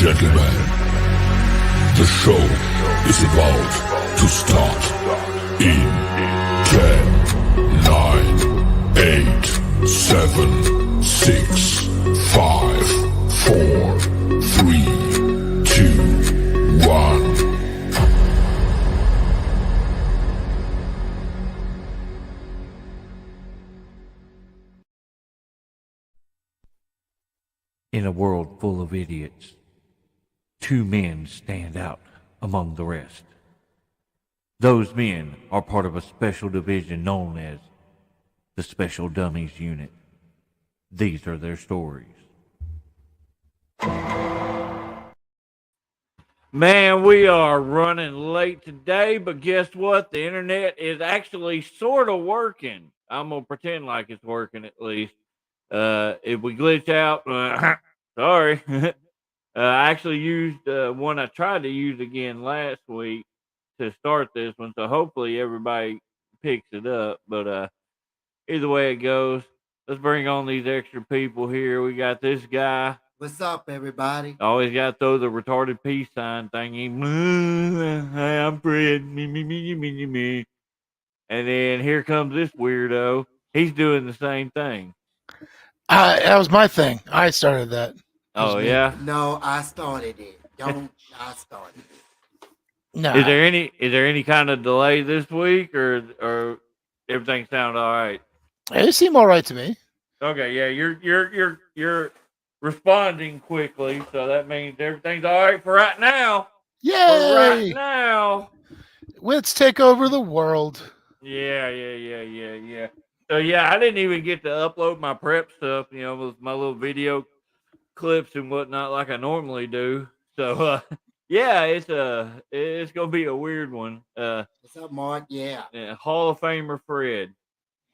gentlemen, the show is about to start in 10, 9, 8, 7, 6, 5, 4, 3, 2, 1. In a world full of idiots, two men stand out among the rest. Those men are part of a special division known as the Special Dummies Unit. These are their stories. Man, we are running late today, but guess what? The internet is actually sort of working. I'm going to pretend like it's working at least. If we glitch out, sorry. I actually used one I tried to use again last week to start this one, so hopefully everybody picks it up. But either way it goes, let's bring on these extra people here. We got this guy. What's up, everybody? Always got to throw the retarded peace sign thingy. Hey, I'm Fred. Me. And then here comes this weirdo. He's doing the same thing. That was my thing. I started that. Oh yeah. No, I started it. I started it. No. Is there any kind of delay this week, or everything sound all right? It seemed all right to me. Okay, yeah, you're responding quickly, so that means everything's all right for right now. Yay! For right now. Let's take over the world. Yeah. So yeah, I didn't even get to upload my prep stuff, with my little video clips and whatnot like I normally do. So yeah, it's gonna be a weird one. What's up, Mark? Yeah. Hall of Famer Fred.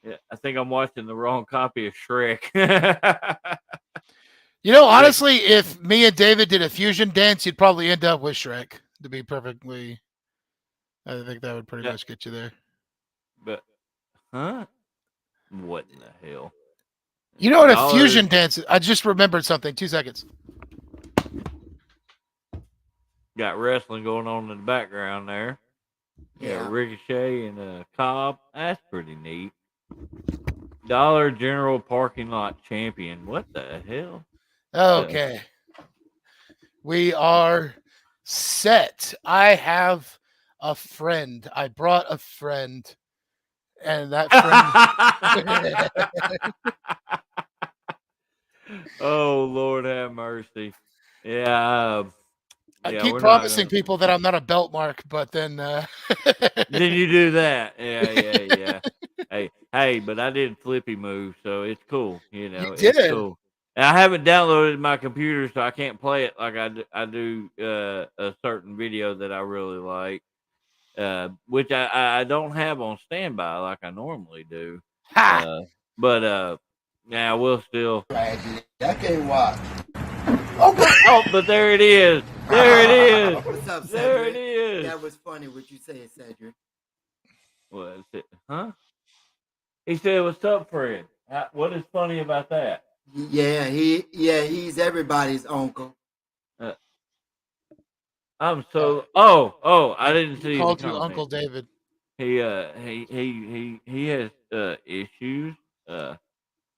Yeah, I think I'm watching the wrong copy of Shrek. Honestly, if me and David did a fusion dance, you'd probably end up with Shrek. To be perfectly, I think that would pretty much get you there. But, huh? What in the hell? You know what a fusion dance is? I just remembered something. 2 seconds. Got wrestling going on in the background there. Yeah. Ricochet and Cobb. That's pretty neat. Dollar General parking lot champion. What the hell? Okay. We are set. I have a friend. I brought a friend. And that friend. Oh, Lord have mercy. Yeah. I keep promising people that I'm not a belt mark, but then then you do that. Yeah. Hey, but I did Flippy move, so it's cool. You it's did. Cool. And I haven't downloaded my computer, so I can't play it like I do a certain video that I really like, which I don't have on standby like I normally do. But now we'll still. I can't watch. Okay. Oh, but there it is. There it is. What's up, Cedric? There it is. That was funny what you said, Cedric. What is it? Huh? He said, "What's up, Fred?" What is funny about that? Yeah, he's everybody's uncle. I'm so. Oh! I didn't see. He called you Uncle David. He has issues.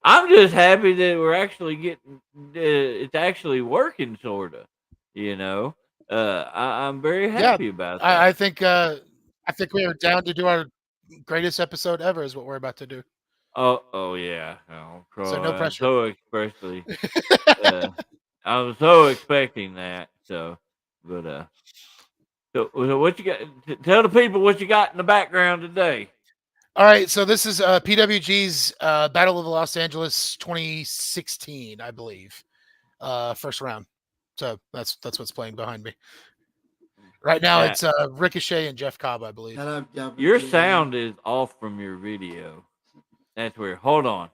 I'm just happy that we're actually getting. It's actually working, sorta. I'm very happy about that. I think we are down to do our greatest episode ever. Is what we're about to do. Oh yeah. Oh, so no pressure. I'm so expecting that. So what you got? Tell the people what you got in the background today. All right, so this is PWG's Battle of Los Angeles 2016, I believe, first round. So that's what's playing behind me right now. It's Ricochet and Jeff Cobb, I believe. Your sound is off from your video. That's weird. Hold on.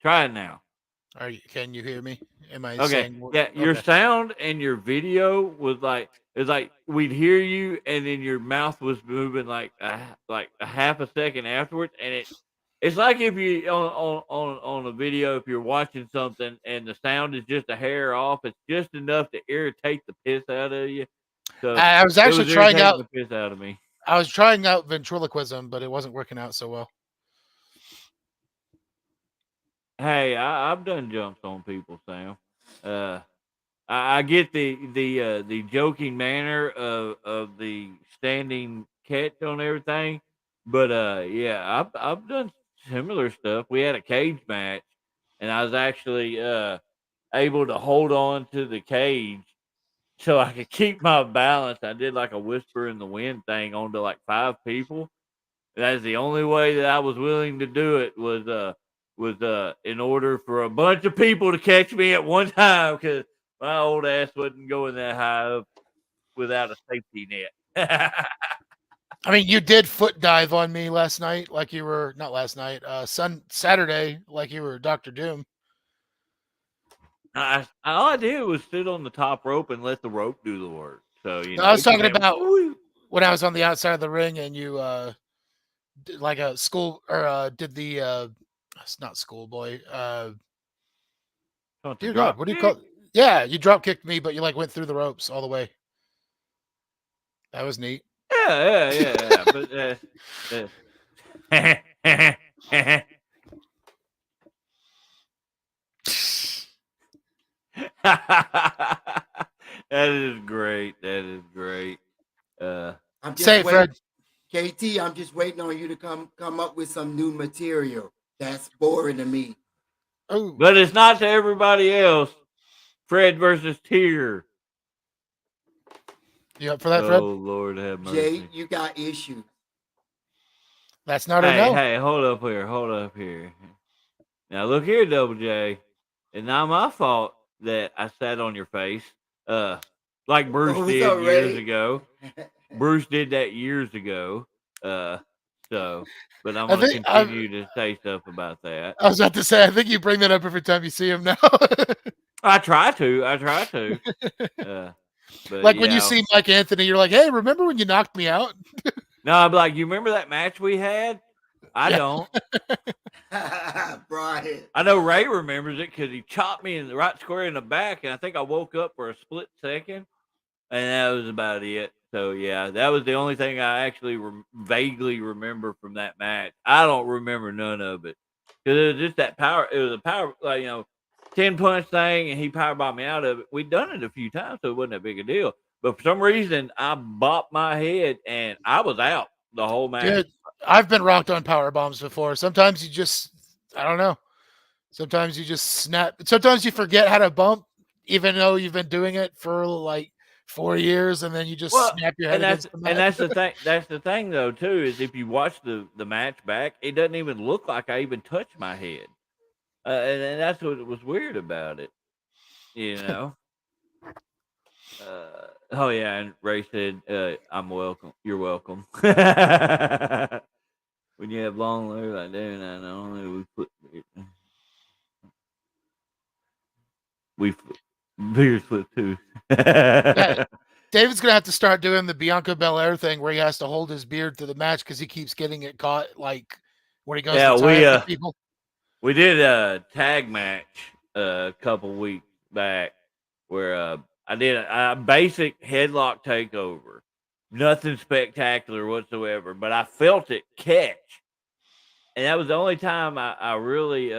Try it now. Can you hear me? Am I okay? Your sound and your video was it's like we'd hear you, and then your mouth was moving like a half a second afterwards, and It's like if you on a video, if you're watching something and the sound is just a hair off, it's just enough to irritate the piss out of you. So I was it actually was trying irritating out. the piss out of me. I was trying out ventriloquism, but it wasn't working out so well. Hey, I've done jumps on people, Sam. I get the joking manner of the standing catch on everything, but yeah, I've done similar stuff. We had a cage match, and I was actually able to hold on to the cage so I could keep my balance. I did like a whisper in the wind thing onto like 5 people. That's the only way that I was willing to do it was in order for a bunch of people to catch me at one time because my old ass wasn't going that high up without a safety net. I mean, you did foot dive on me last night, like you were not last night, Saturday, like you were Doctor Doom. All I did was sit on the top rope and let the rope do the work. So No, I was it just talking went, about "Woo." when I was on the outside of the ring and you did like a school or did the it's not schoolboy. Oh, it's a Dear God, drop what do you kick. call? Yeah, you drop kicked me, but you like went through the ropes all the way. That was neat. Yeah. But that is great. That is great. I'm just Say it, waiting, Fred. KT. I'm just waiting on you to come up with some new material. That's boring to me. Oh, But it's not to everybody else. Fred versus Tier. you up for that, Fred? Oh Lord have Jay, mercy. you got issues. That's not a no. Hey, hold up here. Now look here, Double J. It's not my fault that I sat on your face. Like Bruce What's did up, years Ray? ago. Bruce did that years ago. So but I'm I gonna think continue to say stuff about that. I was about to say. I think you bring that up every time you see him now. I try to. But Like when you yeah. see Mike Anthony, you're like, "Hey, remember when you knocked me out?" No, I'm like, you remember that match we had? I Yeah. don't. Brian. I know Ray remembers it because he chopped me in the right square in the back, and I think I woke up for a split second, and that was about it. So yeah, that was the only thing I actually vaguely remember from that match. I don't remember none of it because it was just that power. It was a power, like 10-punch thing, and he power bombed me out of it. We'd done it a few times, so it wasn't that big a deal. But for some reason, I bopped my head, and I was out the whole match. Dude, I've been rocked on power bombs before. Sometimes you just, I don't know. Sometimes you just snap. Sometimes you forget how to bump, even though you've been doing it for like 4 years, and then you just Well, snap your head against the mat. that's the thing. That's the thing, though, too, is if you watch the match back, it doesn't even look like I even touched my head, and that's what was weird about it. You know. Oh yeah, and Ray said, "I'm welcome. You're welcome." When you have long hair like that, not only we beard flip too. Yeah, David's gonna have to start doing the Bianca Belair thing where he has to hold his beard through the match because he keeps getting it caught, like when he goes Yeah, to tie up with people. we did a tag match a couple weeks back where I did a basic headlock takeover. Nothing spectacular whatsoever, but I felt it catch. And that was the only time I really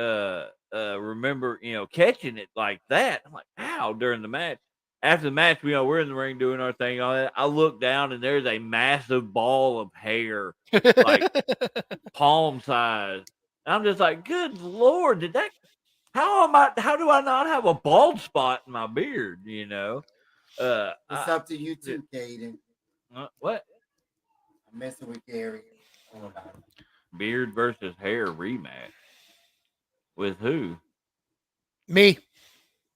remember, catching it like that. I'm like, ow, during the match. After the match, we're in the ring doing our thing. All that. I look down and there's a massive ball of hair, like palm size. I'm just like, good Lord, did that? How do I not have a bald spot in my beard? It's up to you too, Caden. What I'm messing with Gary. beard versus hair rematch with who? Me.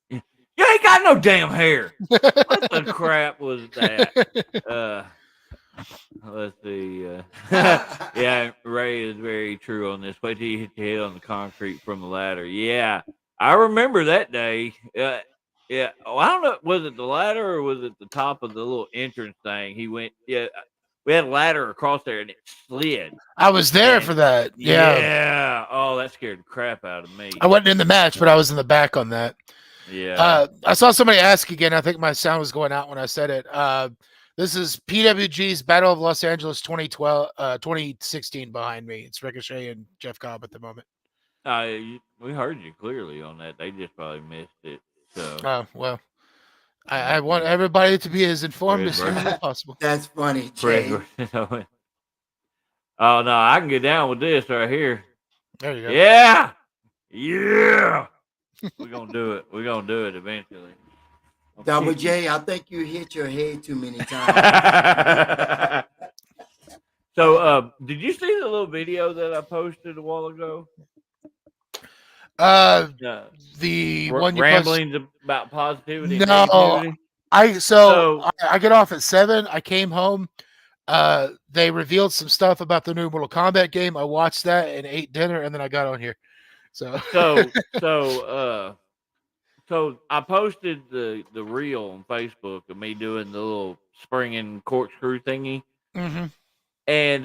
You ain't got no damn hair. What the crap was that? Let's see. Yeah, Ray is very true on this. Wait till you hit your head on the concrete from the ladder. Yeah, I remember that day. Yeah. Oh, I don't know. Was it the ladder or was it the top of the little entrance thing? He went. Yeah, we had a ladder across there and it slid. I was there And- for that. Yeah. Yeah. Oh, that scared the crap out of me. I wasn't in the match, but I was in the back on that. Yeah. I saw somebody ask again. I think my sound was going out when I said it. This is PWG's Battle of Los Angeles 2016 behind me. It's Ricochet and Jeff Cobb at the moment. We heard you clearly on that. They just probably missed it. So Oh, well, I want everybody to be as informed as Fred humanly possible. That's funny, Jay. Fred, oh no, I can get down with this right here. There you go. Yeah. Yeah. We're gonna do it. We're gonna do it eventually. Double J, I think you hit your head too many times. So, did you see the little video that I posted a while ago? The one you ramblings about positivity. No, and negativity? I get off at 7. I came home. They revealed some stuff about the new Mortal Kombat game. I watched that and ate dinner, and then I got on here. So I posted the reel on Facebook of me doing the little springing corkscrew thingy, and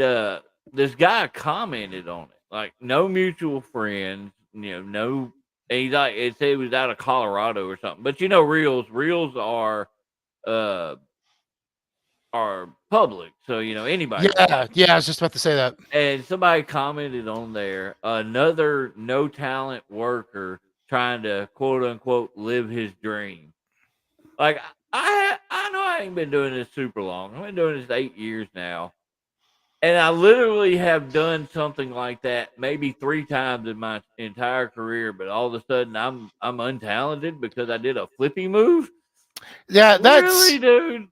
this guy commented on it, like no mutual friends, no. And he's like, it said he was out of Colorado or something, but reels are public, so anybody. Yeah, I was just about to say that. And somebody commented on there, another no talent worker trying to quote unquote live his dream. Like I know I ain't been doing this super long. I've been doing this 8 years now. And I literally have done something like that maybe 3 times in my entire career, but all of a sudden I'm untalented because I did a flippy move. Yeah, that's really, dude.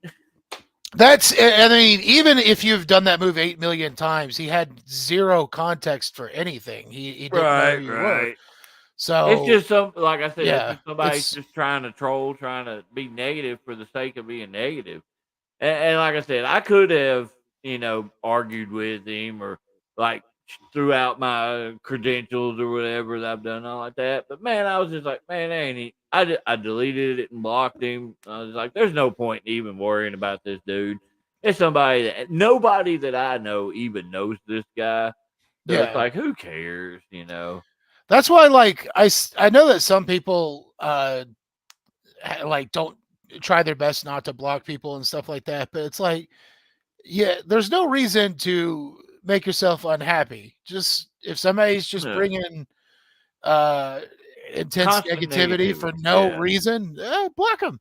I mean, even if you've done that move 8 million times, he had zero context for anything. He didn't know who you were. So it's just like I said, yeah, it's just somebody's just trying to troll, trying to be negative for the sake of being negative. And like I said, I could have, argued with him or like threw out my credentials or whatever that I've done, all like that. But man, I was just like, man, ain't he? I deleted it and blocked him. I was like, there's no point in even worrying about this dude. It's nobody that I know even knows this guy. So it's like, who cares, That's why, like, I know that some people like don't try their best not to block people and stuff like that, but it's like, yeah, there's no reason to make yourself unhappy. Just if somebody's just bringing intense constant negativity for no reason, block them.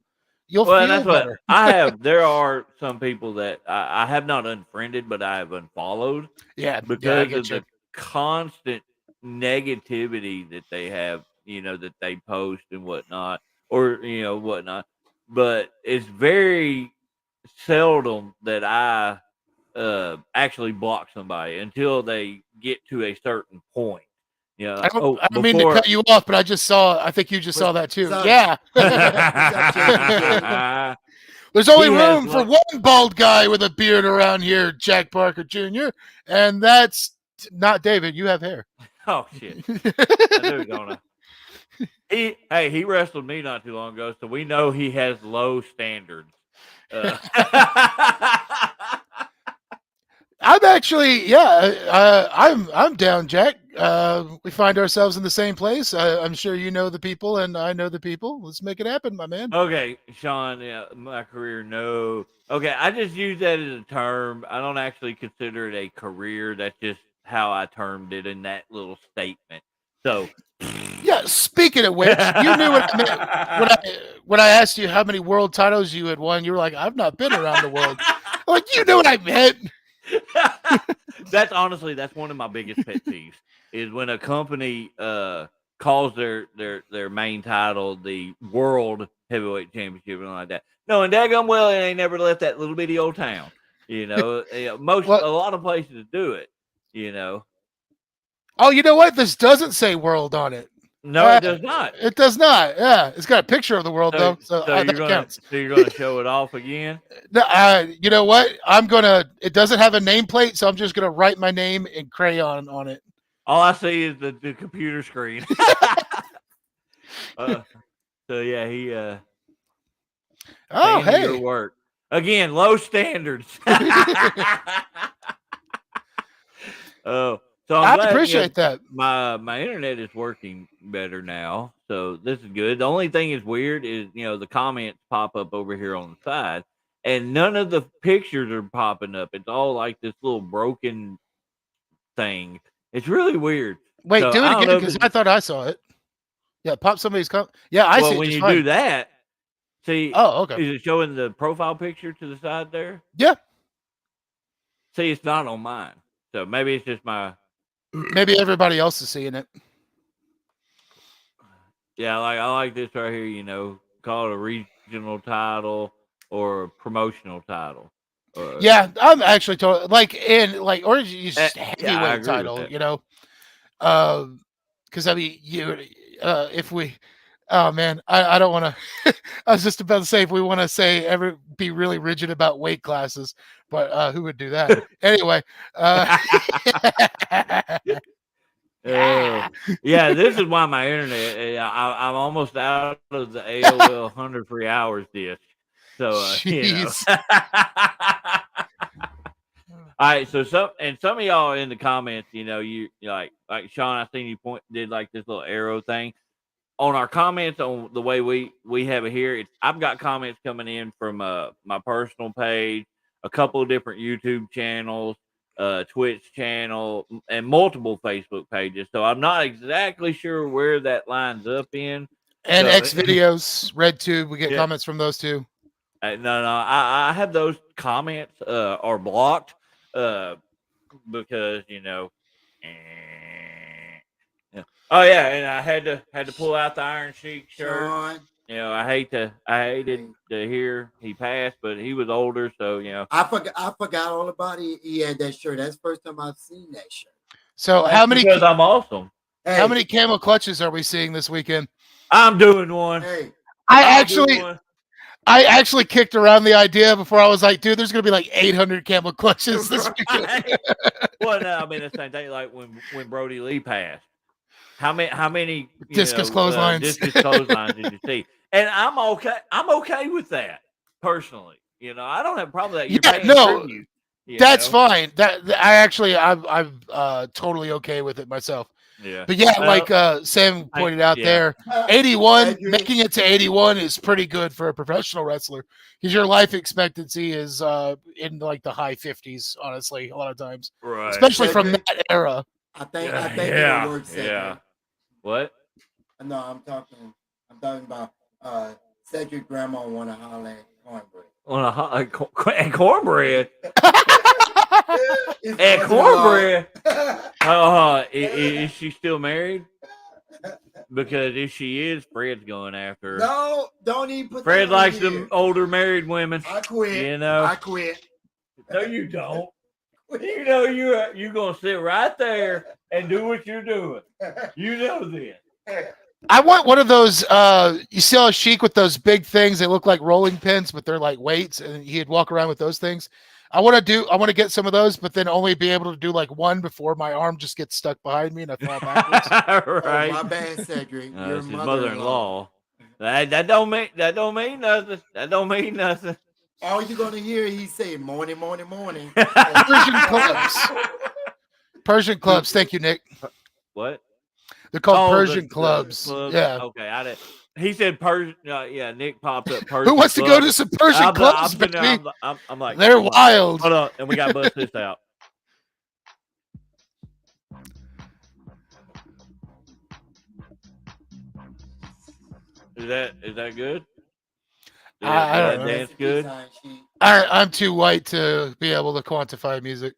You'll feel that's better. What there are some people that I have not unfriended, but I have unfollowed. Yeah, because of the constant negativity that they have, that they post and whatnot, or whatnot. But it's very seldom that I actually block somebody until they get to a certain point. I don't mean to cut you off, but I think you just saw that too. Yeah. There's only room for one bald guy with a beard around here, Jack Parker Jr., and that's not David. You have hair. Oh shit! I do, don't I? He wrestled me not too long ago, so we know he has low standards. I'm actually, I'm down, Jack. We find ourselves in the same place. I'm sure you know the people, and I know the people. Let's make it happen, my man. Okay, Sean. Yeah, my career, no. Okay, I just use that as a term. I don't actually consider it a career. That's just how I termed it in that little statement. So, yeah. Speaking of which, you knew what I meant when I asked you how many world titles you had won. You were like, "I've not been around the world." I'm like, you knew what I meant. That's one of my biggest pet peeves is when a company calls their main title the World Heavyweight Championship and like that. No, and daggum well, it ain't never left that little bitty old town. A lot of places do it. Oh, you know what? This doesn't say world on it. No, it does not. It does not. Yeah, it's got a picture of the world though. So you're gonna show it off again. You know what? It doesn't have a nameplate, so I'm just gonna write my name in crayon on it. All I see is the computer screen. So yeah, he. Oh, hey. Your work. Again, low standards. Oh, so I'm I glad appreciate that. my internet is working better now. So this is good. The only thing is weird is the comments pop up over here on the side, and none of the pictures are popping up. It's all like this little broken thing. It's really weird. Wait, So do it I don't again know if because it's I thought I saw it. Yeah, pop somebody's Yeah, I see it when just you fine. do that. See, Oh, okay. is it showing the profile picture to the side there? Yeah. See, it's not on mine. So maybe it's just my. Maybe everybody else is seeing it. Yeah, I like this right here. Call it a regional title or a promotional title. Yeah, I'm actually totally or you just I heavyweight agree with title, that. Because I mean, if we, oh man, I don't want to. I was just about to say if we want to be really rigid about weight classes, but who would do that anyway? Yeah, this is why my internet. I'm almost out of the AOL 100 free hours disc. So Jeez. All right, so some of y'all in the comments, you like Sean. I seen you did like this little arrow thing on our comments on the way we have it here. I've got comments coming in from my personal page, a couple of different YouTube channels, Twitch channel, and multiple Facebook pages. So I'm not exactly sure where that lines up in. And So, X videos, RedTube, we get Yeah. comments from those too. No, I have those comments are blocked because eh, yeah. Oh yeah, and I had to pull out the Iron Sheik shirt. Sean, I hated to hear he passed, but he was older, so I forgot all about it. He had that shirt. That's the first time I've seen that shirt. So because I'm awesome. Hey, how many camel clutches are we seeing this weekend? I'm doing one. Hey, I actually kicked around the idea before. I was like, dude, there's gonna be like 800 camel clutches this weekend. Well, no, I mean the same thing. Like when Brody Lee passed, how many Discus clotheslines. Discus clotheslines did you see? And I'm okay with that personally. I don't have a problem with that. You're paying tribute, that's fine. I'm totally okay with it myself. Yeah. But yeah, like Sam pointed out there, 81 making it to 81 is pretty good for a professional wrestler because your life expectancy is in like the high 50s. Honestly, a lot of times, right? Especially from that era. I think it'll work. Cedric. Yeah. What? No, I'm talking about Cedric grandma want to holler at cornbread. And cornbread. And cornbread. Is she still married? Because if she is, Fred's going after her. No, don't even put Fred that likes on them older married women. I quit. I quit. No, you don't. You're gonna sit right there and do what you're doing. You know this. I want one of those. You see how Sheik with those big things? They look like rolling pins, but they're like weights, and he'd walk around with those things. I want to get some of those, but then only be able to do like one before my arm just gets stuck behind me and I fall backwards. Right. Oh, my bad, Cedric. Your His mother-in-law. That don't mean nothing. That don't mean nothing. All you're gonna hear, he say, "Morning, morning, morning." Persian clubs. Persian clubs. Thank you, Nick. What? They're called Persian clubs. Yeah. Okay, I did. He said Persian. Yeah, Nick popped up Persian. Who wants to go to some Persian clubs, baby? I'm like, they're wild. Hold on, and we got to bust this out. Is that good? I don't know. Dance good. I'm too white to be able to quantify music.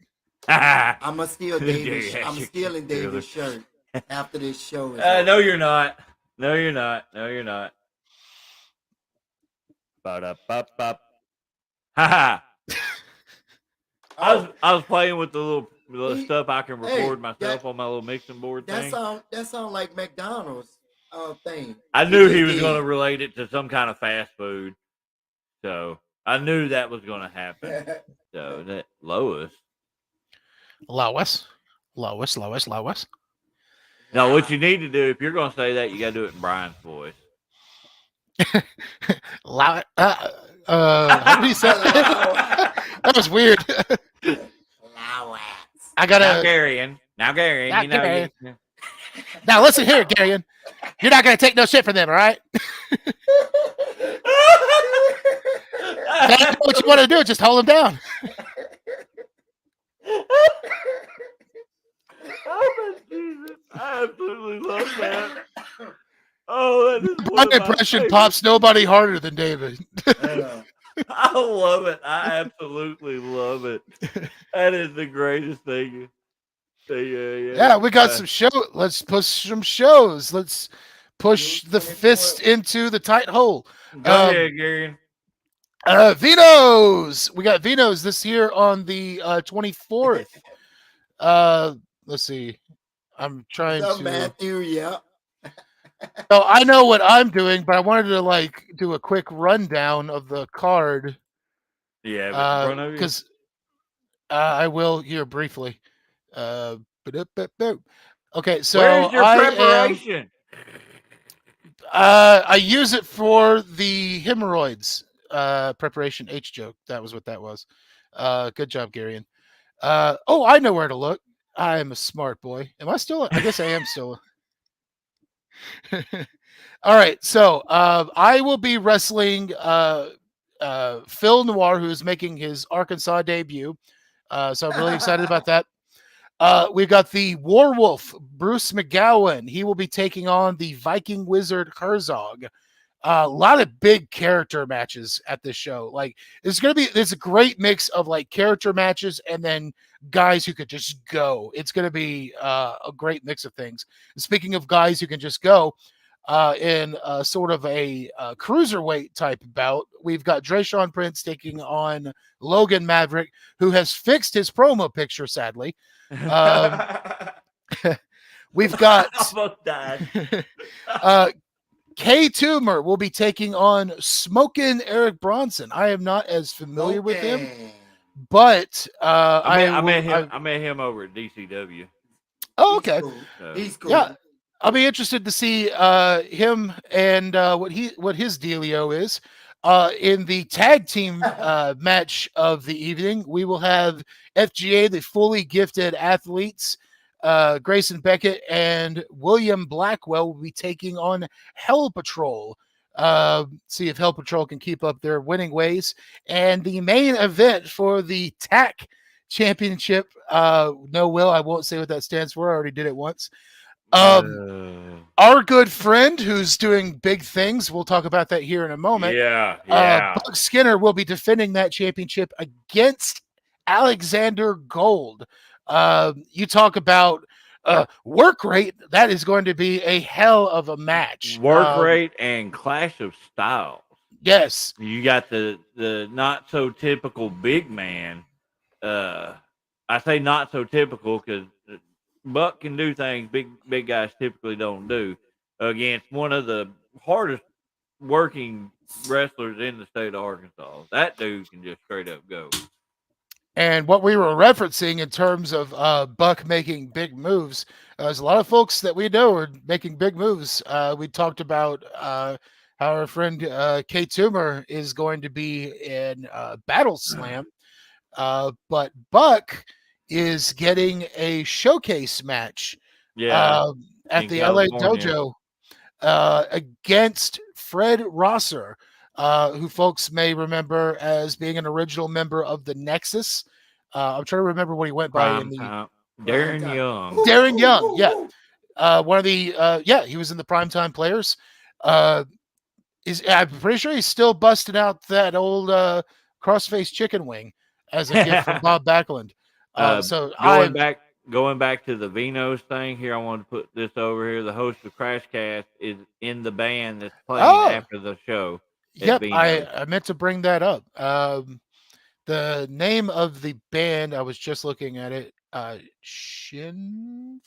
I'm gonna steal David's. I'm stealing David's shirt after this show. No, you're not. No, you're not. No, you're not. Ba-da-ba-ba. Ha I was playing with the little stuff I can record myself on my little mixing board thing. That sound like McDonald's thing. I knew he was going to relate it to some kind of fast food, so I knew that was going to happen. So that Lois. No, what you need to do if you're going to say that, you got to do it in Brian's voice. How did he say that? Was weird. I gotta Now, Garion. Now, You know Garion. Now listen here, Garion. You're not gonna take no shit from them, all right? That's what you want to do. Just hold them down. Oh, Jesus. I absolutely love that. Oh, that is My impression pops nobody harder than David. I love it. I absolutely love it. That is the greatest thing. Yeah, we got some show. Let's push some shows. Let's push the fist into the tight hole. Go ahead, Gary. Vino's. We got Vino's this year on the 24th. Let's see. I'm trying to. Matthew, yeah. So I know what I'm doing, but I wanted to do a quick rundown of the card. Yeah, because I will here briefly. Okay, so where's your preparation? I use it for the hemorrhoids preparation. H joke. That was what that was. Good job, Garion. Oh, I know where to look. I am a smart boy. Am I still? I guess I am still. All right, so I will be wrestling Phil Noir, who is making his Arkansas debut. So I'm really excited about that. We've got the Warwolf, Bruce McGowan. He will be taking on the Viking Wizard Herzog. A lot of big character matches at this show. There's a great mix of character matches and then guys who could just go. It's going to be a great mix of things. And speaking of guys who can just go, in sort of a cruiserweight type bout, we've got Drayshawn Prince taking on Logan Maverick, who has fixed his promo picture, sadly. We've got almost died. K Toomer will be taking on Smokin' Eric Bronson. I am not as familiar with him, but I met him over at DCW. Oh, okay. He's cool. Yeah, I'll be interested to see him and what his dealio is. In the tag team match of the evening, we will have FGA, the fully gifted athletes, Grayson Beckett and William Blackwell will be taking on Hell Patrol. See if Hell Patrol can keep up their winning ways. And the main event for the TAC Championship, no, Will, I won't say what that stands for. I already did it once. Our good friend who's doing big things, we'll talk about that here in a moment. Yeah. Buck Skinner will be defending that championship against Alexander Gold. You talk about work rate. That is going to be a hell of a match. Work rate and clash of styles. Yes. You got the not so typical big man. I say not so typical because Buck can do things big guys typically don't do against one of the hardest working wrestlers in the state of Arkansas. That dude can just straight up go. And what we were referencing in terms of Buck making big moves, there's a lot of folks that we know are making big moves. We talked about how our friend K Toomer is going to be in Battle Slam, but Buck is getting a showcase match at the LA Dojo against Fred Rosser. Who folks may remember as being an original member of the Nexus. I'm trying to remember what he went by in the Darren Young. Darren Young, yeah. One of the he was in the Primetime Players. I'm pretty sure he's still busting out that old crossface chicken wing as a gift from Bob Backlund. So going back to the Vino's thing here, I want to put this over here. The host of Crashcast is in the band that's playing after the show. Yep, I meant to bring that up. The name of the band, I was just looking at it. Shinfo?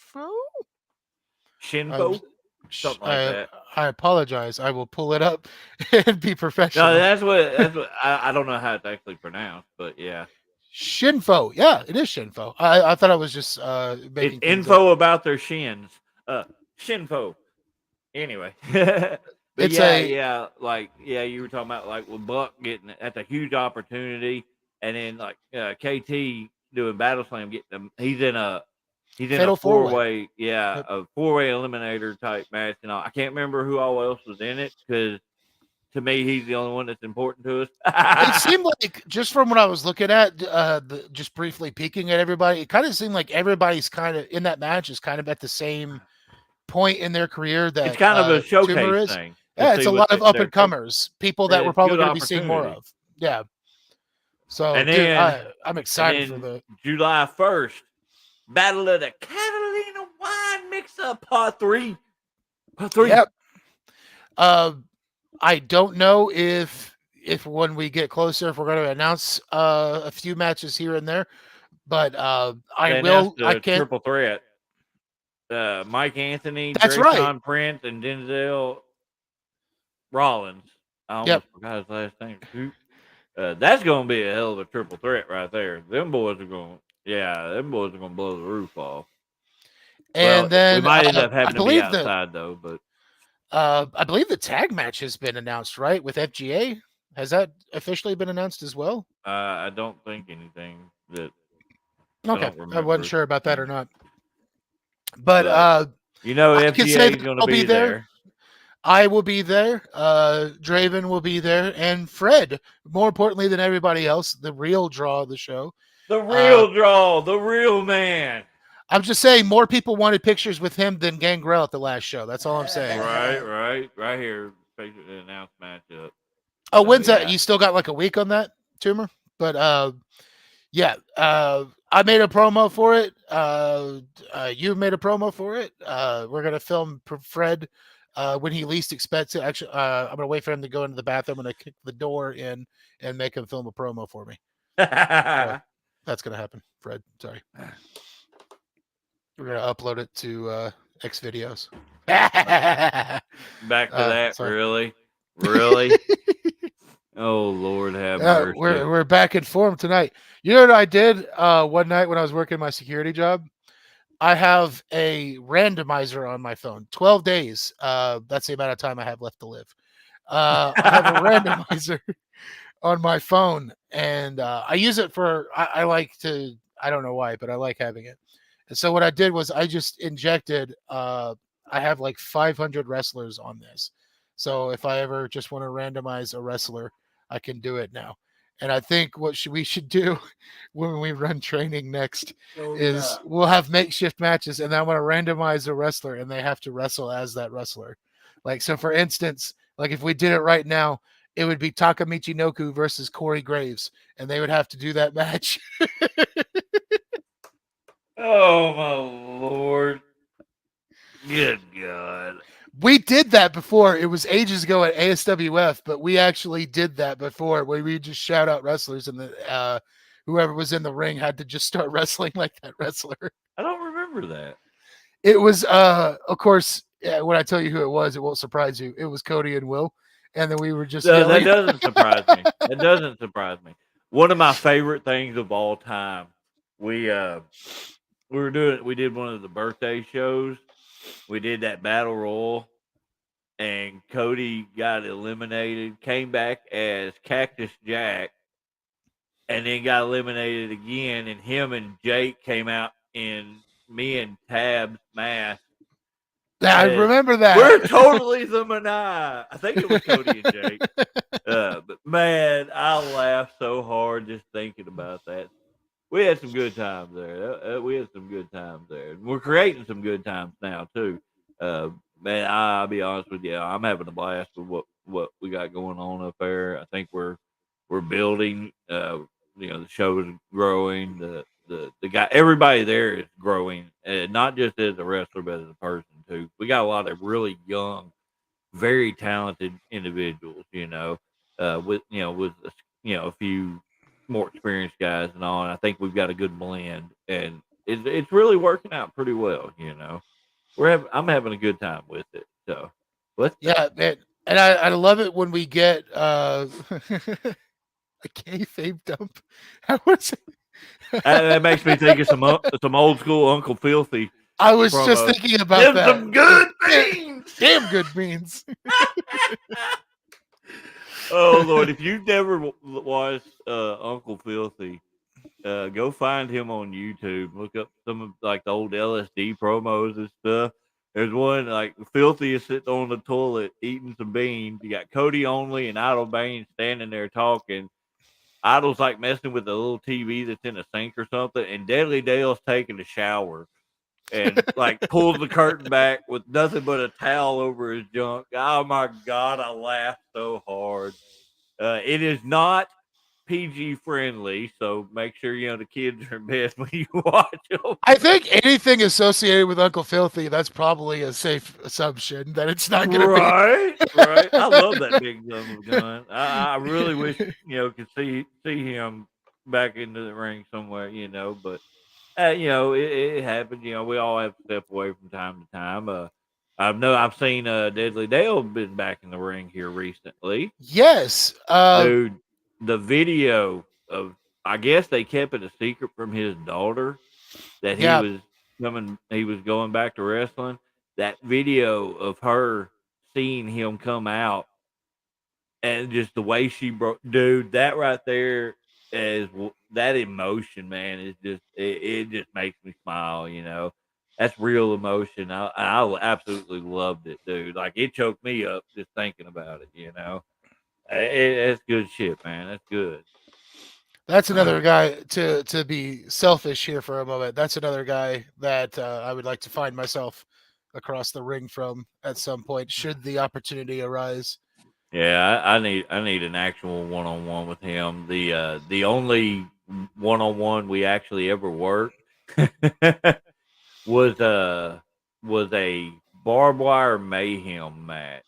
Something like that. I apologize. I will pull it up and be professional. No, that's what I don't know how it's actually pronounced, but yeah. Shinfo. Yeah, it is Shinfo. I thought I was just making info about their shins. Shinfo. Anyway. But It's yeah, you were talking about like with Buck getting that's a huge opportunity, and then like KT doing Battle Slam, getting them. He's in a Fatal four-way, Yep. a four-way eliminator type match, and I can't remember who all else was in it because to me he's the only one that's important to us. It seemed like, just from what I was looking at, just briefly peeking at everybody, it kind of seemed like everybody's kind of in that match is kind of at the same point in their career that It's kind of a Toomer showcase is. thing. Yeah, it's a lot of up and their comers, people that we're it's probably good going to be seeing more opportunity. of. Yeah. So, And dude, then I'm excited and for then the July 1st, Battle of the Catalina Wine Mix-Up Part 3. Part 3. Yep. I don't know if when we get closer, if we're going to announce a few matches here and there, but I will. I can't. Triple threat. Mike Anthony, That's right. Drayshawn Prince, and Denzel Rollins. I almost forgot his last name. That's going to be a hell of a triple threat right there. Them boys are going to blow the roof off. And then we might end up having I to be believe outside though, but I believe the tag match has been announced, right? With FGA. Has that officially been announced as well? I don't think anything that. Okay, I wasn't sure about that or not. But FGA is going to be there. I will be there. Draven will be there, and Fred. More importantly than everybody else, the real draw of the show. The real draw, the real man. I'm just saying, more people wanted pictures with him than Gangrel at the last show. That's all I'm saying. Right here. Announced matchup. Oh, when's that? You still got like a week on that, Toomer? But I made a promo for it. You made a promo for it. We're gonna film Fred when he least expects it. Actually, I'm gonna wait for him to go into the bathroom. I'm gonna kick the door in and make him film a promo for me. That's gonna happen, Fred. Sorry. We're gonna upload it to X videos. Back to that, sorry. really. Oh Lord, have mercy. We're back in form tonight. You know what I did one night when I was working my security job? I have a randomizer on my phone. 12 days. That's the amount of time I have left to live. I have a randomizer on my phone, and I use it for. I like to. I don't know why, but I like having it. And so what I did was I just injected. I have like 500 wrestlers on this. So if I ever just want to randomize a wrestler, I can do it now. And I think what we should do when we run training next is we'll have makeshift matches, and then I want to randomize a wrestler, and they have to wrestle as that wrestler. Like, so for instance, like if we did it right now, it would be Taka Michinoku versus Corey Graves, and they would have to do that match. Oh my Lord. Good God. We did that before. It was ages ago at ASWF, but we actually did that before where we just shout out wrestlers, and the whoever was in the ring had to just start wrestling like that wrestler. I don't remember that. It was, of course, when I tell you who it was, it won't surprise you. It was Cody and Will. And then we were just that doesn't surprise me. It doesn't surprise me. One of my favorite things of all time. We did one of the birthday shows. We did that battle royal, and Cody got eliminated, came back as Cactus Jack, and then got eliminated again, and him and Jake came out in me and Tab's mask. I remember that. We're totally the Manai. I think it was Cody and Jake. But man, I laughed so hard just thinking about that. We had some good times there. And we're creating some good times now too. Man, I'll be honest with you. I'm having a blast with what we got going on up there. I think we're building. The show is growing. The guy, everybody there is growing, not just as a wrestler, but as a person too. We got a lot of really young, very talented individuals. With a few more experienced guys and all. And I think we've got a good blend, and it's really working out pretty well. I'm having a good time with it. So, man, and I love it when we get a kayfabe dump. How was it? That makes me think of some old school Uncle Filthy. I was just thinking about that. Some good beans. Damn good beans. Oh Lord! If you've never watched Uncle Filthy, go find him on YouTube. Look up some of like the old LSD promos and stuff. There's one like Filthy is sitting on the toilet eating some beans. You got Cody Only and Idle Bain standing there talking. Idle's like messing with the little TV that's in a sink or something, and Deadly Dale's taking a shower and like pulls the curtain back with nothing but a towel over his junk. Oh my God, I laughed so hard. It is not PG friendly, so make sure the kids are in bed when you watch them. I think anything associated with Uncle Filthy, that's probably a safe assumption that it's not going to be. Right. I love that big son of a gun. I really wish could see him back into the ring somewhere, but it happens. We all have to step away from time to time. I've seen Deadly Dale been back in the ring here recently. Yes, Dude, the video of I guess they kept it a secret from his daughter that he was going back to wrestling. That video of her seeing him come out and just the way she broke, dude, that right there is that emotion, man. Is just it just makes me smile. That's real emotion. I absolutely loved it, dude. Like it choked me up just thinking about it. That's good shit, man. That's good. That's another guy to be selfish here for a moment. That's another guy that I would like to find myself across the ring from at some point, should the opportunity arise. Yeah, I need an actual one-on-one with him. The only one-on-one we actually ever worked was a barbed wire mayhem match.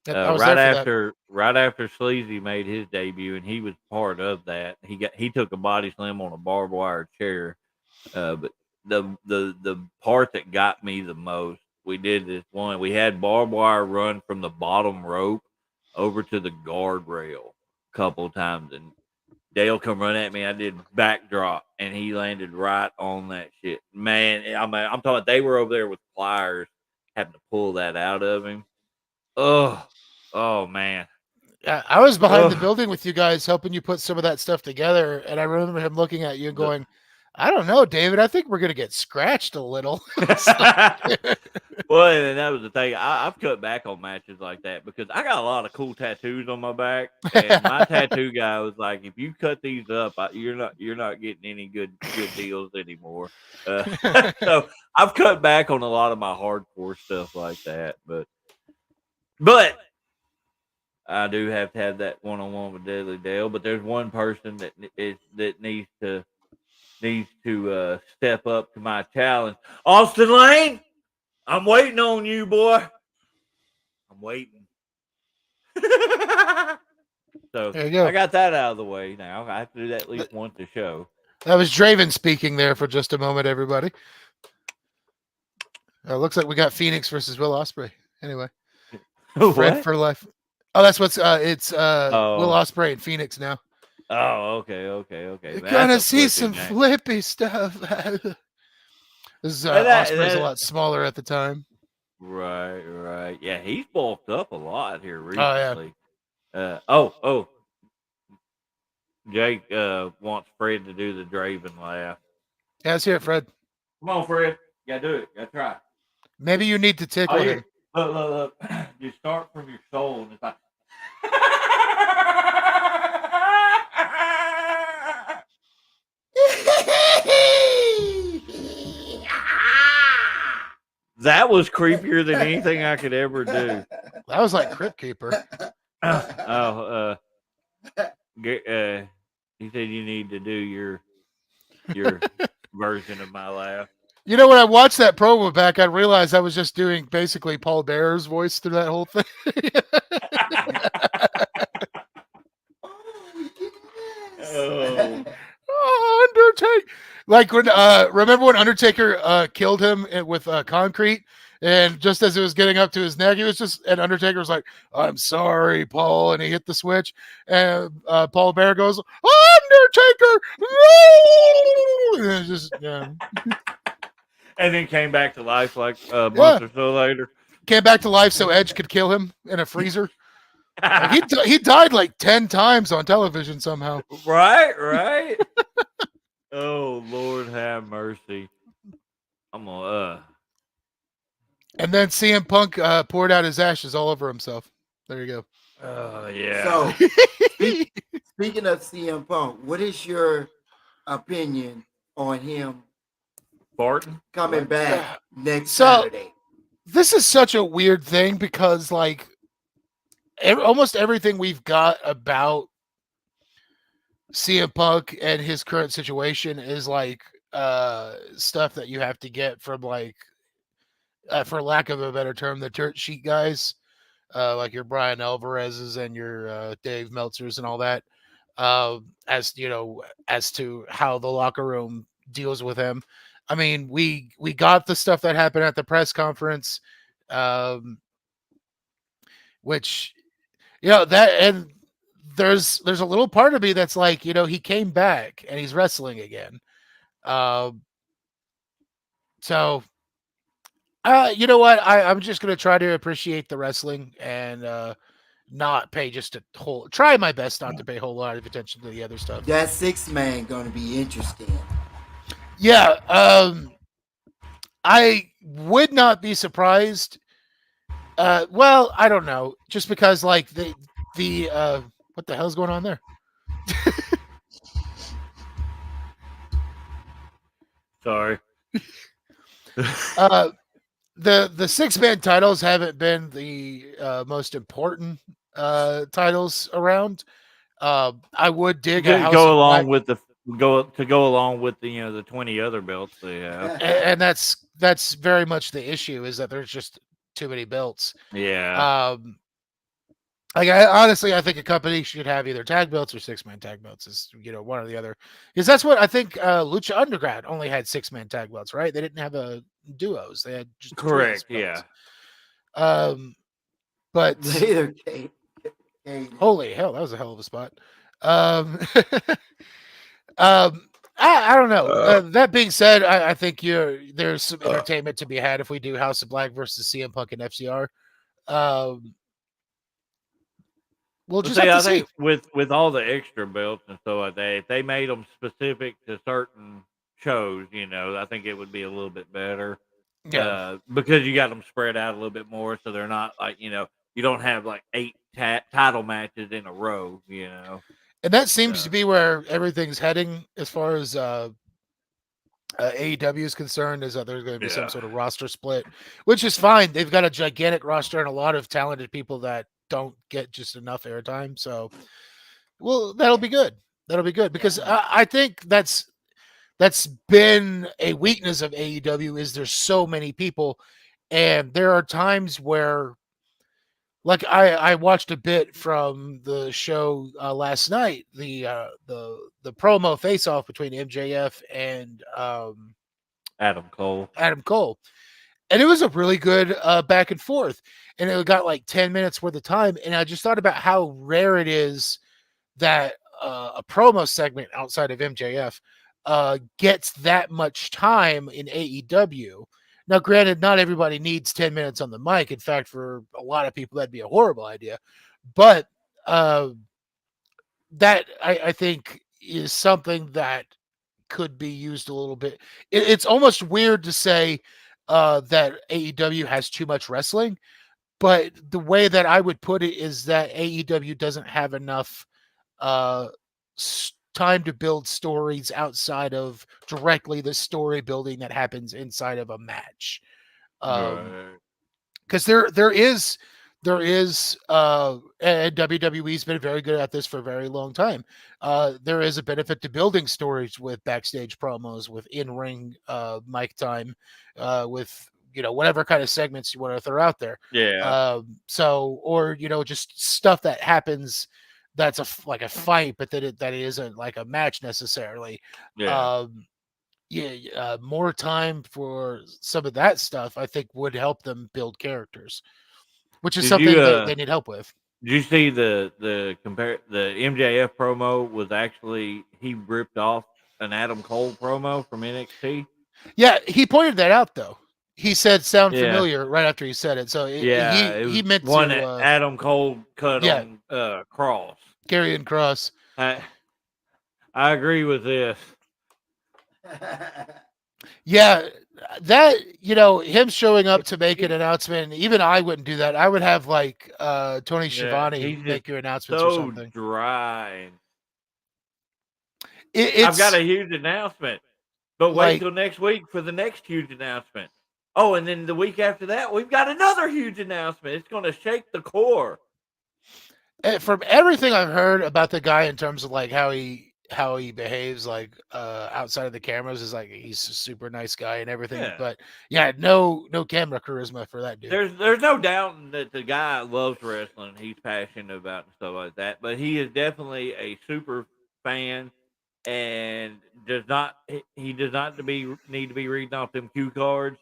Right after Sleazy made his debut, and he was part of that. He took a body slam on a barbed wire chair. But the part that got me the most, we did this one. We had barbed wire run from the bottom rope over to the guardrail a couple of times, and Dale come run at me. I did backdrop, and he landed right on that shit. Man, I'm talking. They were over there with pliers, having to pull that out of him. Oh man. I was behind the building with you guys, helping you put some of that stuff together, and I remember him looking at you and going, "I don't know, David. I think we're gonna get scratched a little." Well, and that was the thing. I've cut back on matches like that because I got a lot of cool tattoos on my back, and my tattoo guy was like, "If you cut these up, you're not getting any good deals anymore." So I've cut back on a lot of my hardcore stuff like that, but I do have to have that one-on-one with Deadly Dale. But there's one person that needs to step up to my challenge. Austin Lane, I'm waiting on you, boy. I'm waiting. So there you go. I got that out of the way now. I have to do that at least once a show. That was Draven speaking there for just a moment, everybody. Looks like we got Phoenix versus Will Ospreay. Anyway, Fred for life. Oh, that's what's it's Will Ospreay and Phoenix now. Oh, okay. You're gonna see some flippy stuff. This is Ospreay's a lot smaller at the time. Right. Yeah, he's bulked up a lot here recently. Jake wants Fred to do the Draven laugh. Yeah, let's hear it, Fred. Come on, Fred. You gotta do it. You gotta try. Maybe you need to tickle him. Look. You start from your soul and it's like that was creepier than anything I could ever do. That was like Crypt Keeper. He said you need to do your version of my laugh. You know, when I watched that promo back, I realized I was just doing basically Paul Bearer's voice through that whole thing. Undertaker! Like when, remember when Undertaker killed him with concrete, and just as it was getting up to his neck, and Undertaker was like, "I'm sorry, Paul," and he hit the switch, and Paul Bearer goes, "Undertaker, no!" And just and then came back to life like a month or so later. Came back to life so Edge could kill him in a freezer. Like he died like 10 times on television somehow. Right. Oh Lord, have mercy. I'm gonna. And then CM Punk poured out his ashes all over himself. There you go. Oh yeah. So, speaking of CM Punk, what is your opinion on him Barton coming back next So- Saturday? This is such a weird thing because like almost everything we've got about CM Punk and his current situation is like stuff that you have to get from like for lack of a better term, the dirt sheet guys, like your Brian Alvarez's and your Dave Meltzer's and all that. As you know, as to how the locker room deals with him. I mean, we got the stuff that happened at the press conference, which that and there's a little part of me that's like, he came back and he's wrestling again. So you know what? I'm just gonna try to appreciate the wrestling and not pay just a try my best not to pay a whole lot of attention to the other stuff. That 6-man gonna be interesting. Yeah, I would not be surprised. Well, I don't know, just because like the what the hell's going on there? Sorry. The 6-man titles haven't been the most important titles around. I would dig a House go of along Black, with the go along with the 20 other belts they have. and that's very much the issue, is that there's just too many belts. Yeah. Like I think a company should have either tag belts or 6-man tag belts, is one or the other, because that's what I think. Lucha Underground only had 6-man tag belts, right? They didn't have duos; they had just Correct. trios Yeah. But Later, holy hell, that was a hell of a spot. I don't know. That being said, I think there's some entertainment to be had if we do House of Black versus CM Punk and FCR. We'll just have to see. I think with all the extra belts and stuff like that, if they made them specific to certain shows, I think it would be a little bit better. Yeah. Because you got them spread out a little bit more, so they're not like you don't have like 8 title matches in a row. And that seems to be where everything's heading as far as AEW is concerned, is that there's going to be some sort of roster split, which is fine. They've got a gigantic roster and a lot of talented people that don't get just enough airtime. So, well, that'll be good. That'll be good, because I think that's been a weakness of AEW, is there's so many people, and there are times where, like I watched a bit from the show last night, the promo face off between MJF and Adam Cole. And it was a really good back and forth, and it got like 10 minutes worth of time. And I just thought about how rare it is that a promo segment outside of MJF gets that much time in AEW. Now, granted, not everybody needs 10 minutes on the mic. In fact, for a lot of people, that'd be a horrible idea. But that I think is something that could be used a little bit. It's almost weird to say that AEW has too much wrestling, but the way that I would put it is that AEW doesn't have enough time to build stories outside of directly the story building that happens inside of a match. Because there is and WWE's been very good at this for a very long time. There is a benefit to building stories with backstage promos, with in-ring mic time, with whatever kind of segments you want to throw out there. Yeah. Or just stuff that happens that's like a fight, but that it isn't like a match necessarily. Yeah. More time for some of that stuff, I think, would help them build characters, which is something they need help with. Did you see the MJF promo was actually, he ripped off an Adam Cole promo from NXT? Yeah, he pointed that out though. he said sound Yeah. familiar right after he said it. So Yeah, it he was meant one to that Adam Cole cut yeah. on Cross. Karrion Kross. I agree with this. Yeah, that him showing up to make an announcement. Even I wouldn't do that. I would have like Tony Yeah, Schiavone he's make just your announcements or so something. dry. It's I've got a huge announcement, but wait like till next week for the next huge announcement. Oh, and then the week after that, we've got another huge announcement. It's going to shake the core. from everything I've heard about the guy in terms of like how he behaves like outside of the cameras is like he's a super nice guy and everything. Yeah. But yeah, no camera charisma for that dude. There's no doubt that the guy loves wrestling. He's passionate about it and stuff like that. But he is definitely a super fan and does not he does not need to be reading off them cue cards.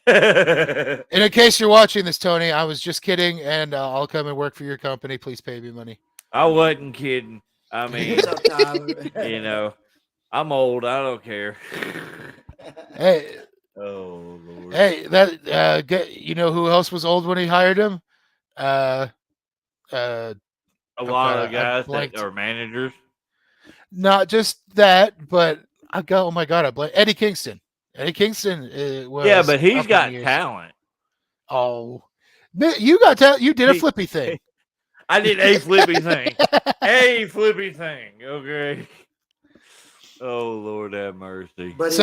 And in case you're watching this, Tony, I was just kidding, and I'll come and work for your company. Please pay me money. I wasn't kidding. I mean, What's up, Tyler? I'm old. I don't care. Hey, Oh Lord. hey, that you know who else was old when he hired him? A lot of I guys that blanked. are managers. Not just that, but oh my god, I blanked. Eddie Kingston. Eddie Kingston was Yeah, but he's up in got years. talent. Oh, you got talent. You did a flippy thing. I did a flippy thing. A flippy thing. Okay. Oh Lord have mercy. But So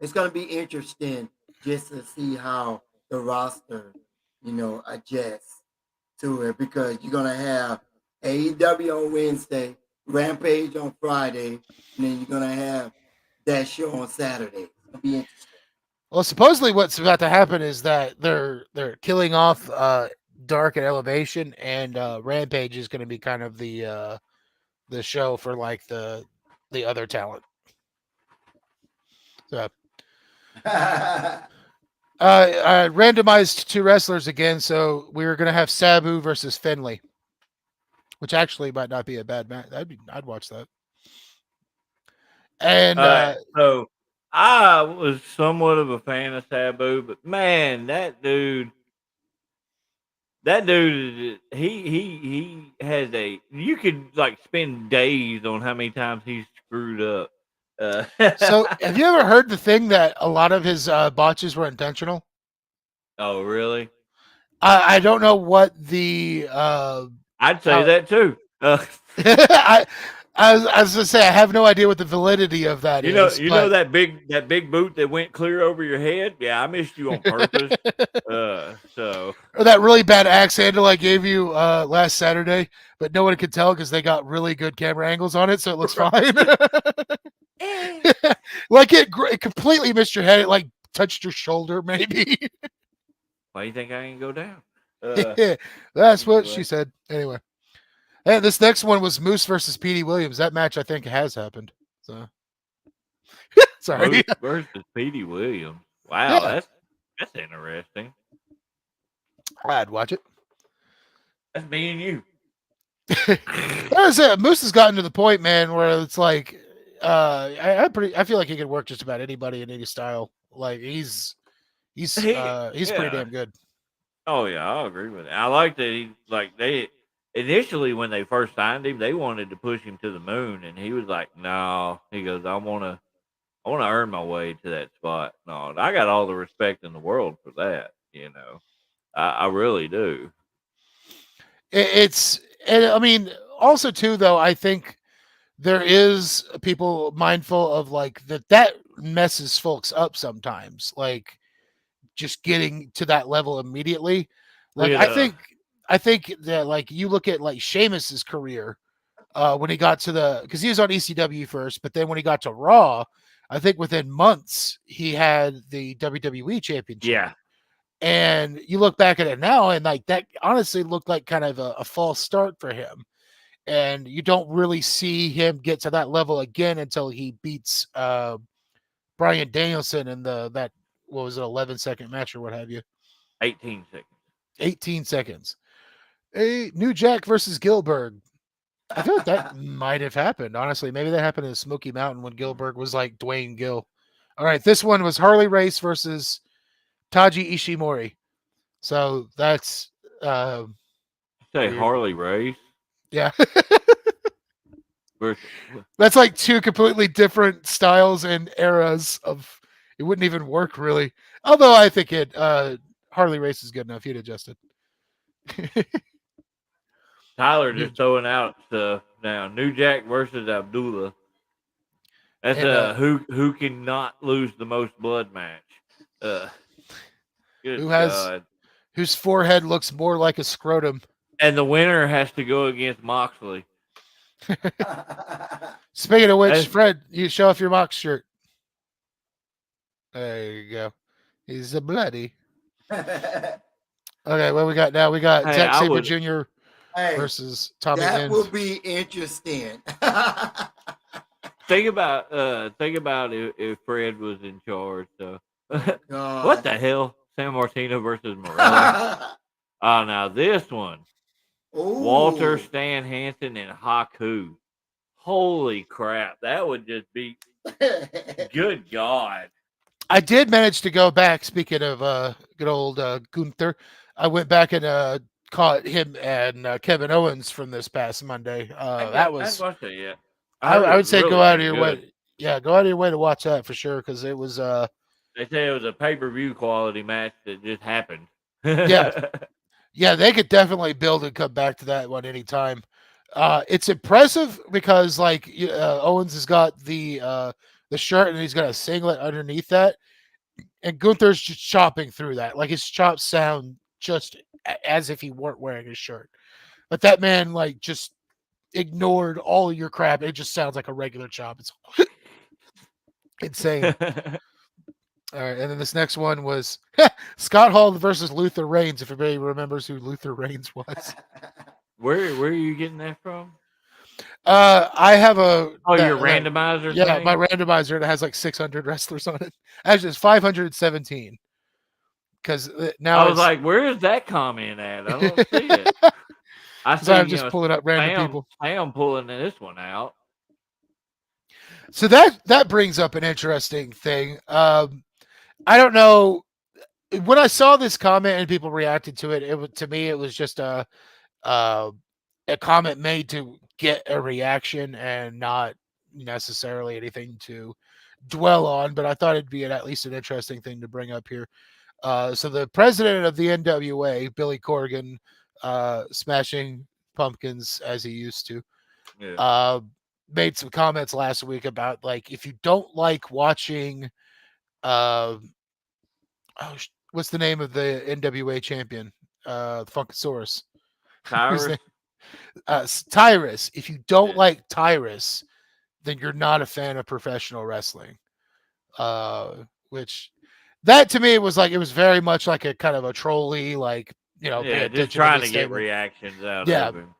it's gonna be interesting just to see how the roster, adjusts to it, because you're gonna have AEW on Wednesday, Rampage on Friday, and then you're gonna have that show on Saturday. It's gonna be interesting. Well, supposedly what's about to happen is that they're killing off Dark and Elevation, and Rampage is going to be kind of the show for like the other talent. So I randomized 2 wrestlers again, so we were going to have Sabu versus Finlay, which actually might not be a bad match. I'd watch that. And so I was somewhat of a fan of Sabu, but man, that dude, he has you could like spend days on how many times he's screwed up. So have you ever heard the thing that a lot of his botches were intentional? Oh, really? I don't know what the I'd say that too. I was gonna say I have no idea what the validity of that is. You know that big boot that went clear over your head? Yeah, I missed you on purpose. So or that really bad axe handle I gave you last Saturday, but no one could tell because they got really good camera angles on it, so it looks fine. Like it completely missed your head. It like touched your shoulder, maybe. Why do you think I ain't go down? That's what she said. Anyway. And this next one was Moose versus Petey Williams. That match I think has happened. So sorry. Moose versus Petey Williams. Wow, Yeah. that's interesting. I'd watch it. That's me and you. That's it. Moose has gotten to the point, man, where it's like I feel like he could work just about anybody in any style. Like he's pretty damn good. Oh yeah, I'll agree with it. I like that they initially when they first signed him, they wanted to push him to the moon, and he was like, "No," he goes, "I want to earn my way to that spot." No, I got all the respect in the world for that. I really do. And I mean, also too, though, I think there is people mindful of like that messes folks up sometimes, like just getting to that level immediately. Like I think that like you look at like Sheamus's career when he got to because he was on ECW first, but then when he got to Raw, I think within months he had the WWE championship. Yeah. And you look back at it now, and like that honestly looked like kind of a false start for him. And you don't really see him get to that level again until he beats Bryan Danielson in that what was it, 11-second match or what have you? 18 seconds. 18 seconds. New Jack versus Gilbert. I feel like that might have happened. Honestly, maybe that happened in Smoky Mountain when Gilbert was like Dwayne Gill. All right, this one was Harley Race versus Taji Ishimori. So that's Say weird. Harley Race Yeah. versus. That's like two completely different styles and eras of. It wouldn't even work really. Although I think it Harley Race is good enough. You'd adjust it. Tyler New- just throwing out stuff now. New Jack versus Abdullah. That's and who can not lose the most blood match. Uh, good God. whose forehead looks more like a scrotum. And the winner has to go against Moxley. Speaking of which, That's- Fred, you show off your Mox shirt. There you go. He's a bloody. Okay, what we got now? We got Hey, Zack I Sabre would- Jr. Hey, versus Tommy that End. will be interesting. think about if Fred was in charge. So God. what the hell? San Martino versus Morelli. Oh, now this one. Walter, Ooh. Stan Hansen, and Haku. Holy crap. That would just be good God. I did manage to go back. Speaking of good old Gunther, I went back and caught him and Kevin Owens from this past Monday. I That haven't was watched it yet. I would say go out of your way. way. Yeah, go out of your way to watch that for sure because it was They say it was a pay-per-view quality match that just happened. yeah, they could definitely build and come back to that one anytime. It's impressive because like Owens has got the shirt and he's got a singlet underneath that, and Gunther's just chopping through that. Like his chops sound just as if he weren't wearing his shirt. But that man like just ignored all of your crap. It just sounds like a regular chop. It's insane. All right, and then this next one was Scott Hall versus Luther Reigns. If anybody remembers who Luther Reigns was, Where are you getting that from? I have a Your randomizer. yeah, thing? my randomizer that has like 600 wrestlers on it. Actually, it's 517 because now I was like, where is that comment at? I don't see it. I see. I'm just pulling up random people. I am pulling this one out. So that brings up an interesting thing. I don't know. When I saw this comment and people reacted to it, to me it was just a comment made to get a reaction and not necessarily anything to dwell on. But I thought it'd be at least an interesting thing to bring up here. So the president of the NWA, Billy Corgan, smashing pumpkins as he used to, made some comments last week about like if you don't like watching what's the name of the NWA champion? Funkasaurus. Tyrus. Tyrus. If you don't like Tyrus, then you're not a fan of professional wrestling. Which that to me was like it was very much like a kind of a trolley, like just trying to get reactions out of him.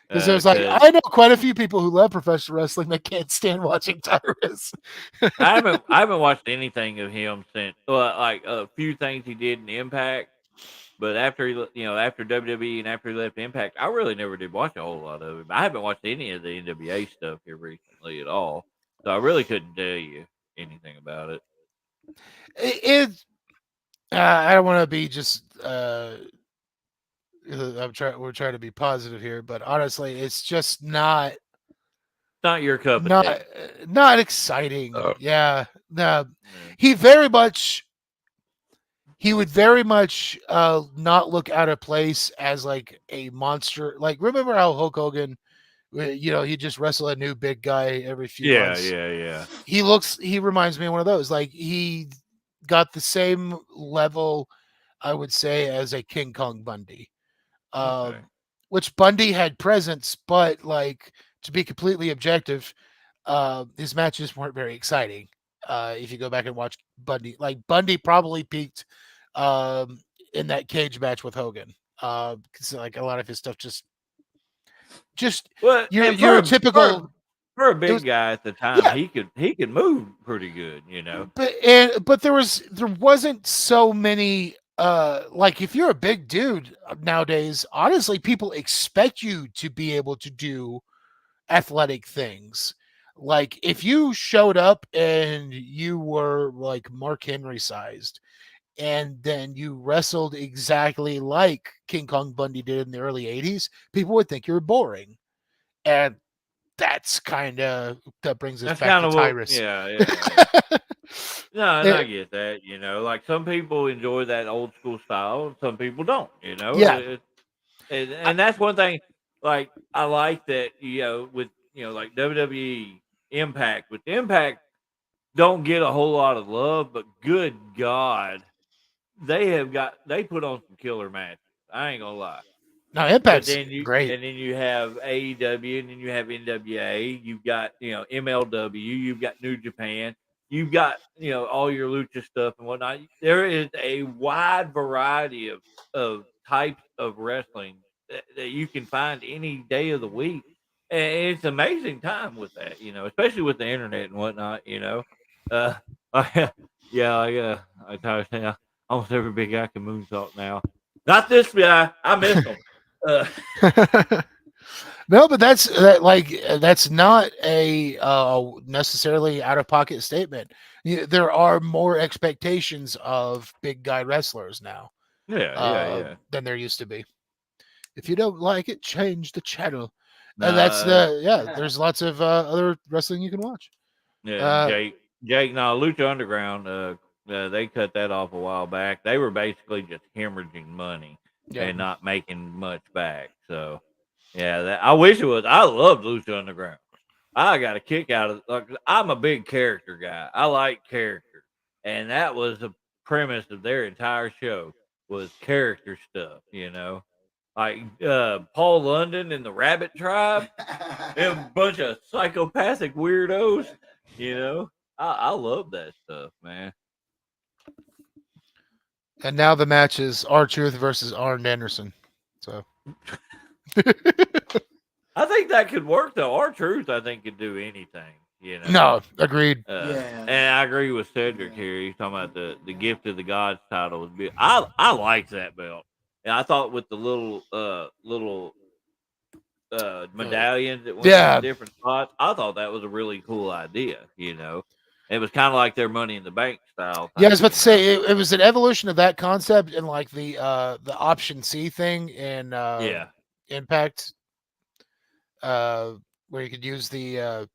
Because it was like I know quite a few people who love professional wrestling that can't stand watching Tyrus. I haven't watched anything of him since like a few things he did in Impact, but after after WWE and after he left Impact, I really never did watch a whole lot of it. I haven't watched any of the NWA stuff here recently at all, so I really couldn't tell you anything about it. I don't want to be just. We're trying to be positive here, but honestly, it's just not. Not your cup of tea. Not exciting. Oh. Yeah, no. He would very much not look out of place as like a monster. Like remember how Hulk Hogan, he just wrestle a new big guy every few months. Yeah. He reminds me of one of those. Like he got the same level, I would say, as a King Kong Bundy. Which Bundy had presence, but like to be completely objective, his matches weren't very exciting. If you go back and watch Bundy, like Bundy probably peaked in that cage match with Hogan. Because like a lot of his stuff just you're a typical for a big guy at the time. Yeah. He could move pretty good, But there wasn't so many. Like if you're a big dude nowadays, honestly, people expect you to be able to do athletic things. Like if you showed up and you were like Mark Henry sized and then you wrestled exactly like King Kong Bundy did in the early 80s, people would think you're boring. And that's kind of that brings us That's back kind to of what. Tyrus. Yeah. No, and I Eh, get that. Like some people enjoy that old school style, and some people don't. yeah, I, And that's one thing. Like I like that. With like WWE Impact. With Impact, don't get a whole lot of love, but good God, they put on some killer matches. I ain't gonna lie. no, But Impact's then you great. and then you have AEW, and then you have NWA. You've got MLW. You've got New Japan. You've got all your lucha stuff and whatnot. There is a wide variety of types of wrestling that you can find any day of the week, and it's amazing time with that. Especially with the internet and whatnot. Uh, yeah, I try to say almost every big guy can moonsault now. Not this guy. I missed him. Uh, No, but that's not a necessarily out of pocket statement. There are more expectations of big guy wrestlers now yeah. than there used to be. If you don't like it, change the channel. And that's Nah, there's lots of other wrestling you can watch. yeah, and Uh, Jake, no, Lucha Underground, they cut that off a while back. They were basically just hemorrhaging money yeah. and not making much back. So, yeah, I wish it was. I loved Lucha Underground. I got a kick out of like I'm a big character guy. I like character, and that was the premise of their entire show was character stuff. Like Paul London and the Rabbit Tribe. They're a bunch of psychopathic weirdos. I love that stuff, man. And now the match is R-Truth versus Arn Anderson. So I think that could work though. R-Truth, I think, could do anything. no, agreed. And I agree with Cedric here. He's talking about the gift of the gods title was big. I liked that belt, and I thought with the little medallions that went in different spots, I thought that was a really cool idea. It was kind of like their Money in the Bank style. Yeah, I was about to say it was an evolution of that concept and like the option C thing in Impact, where you could use the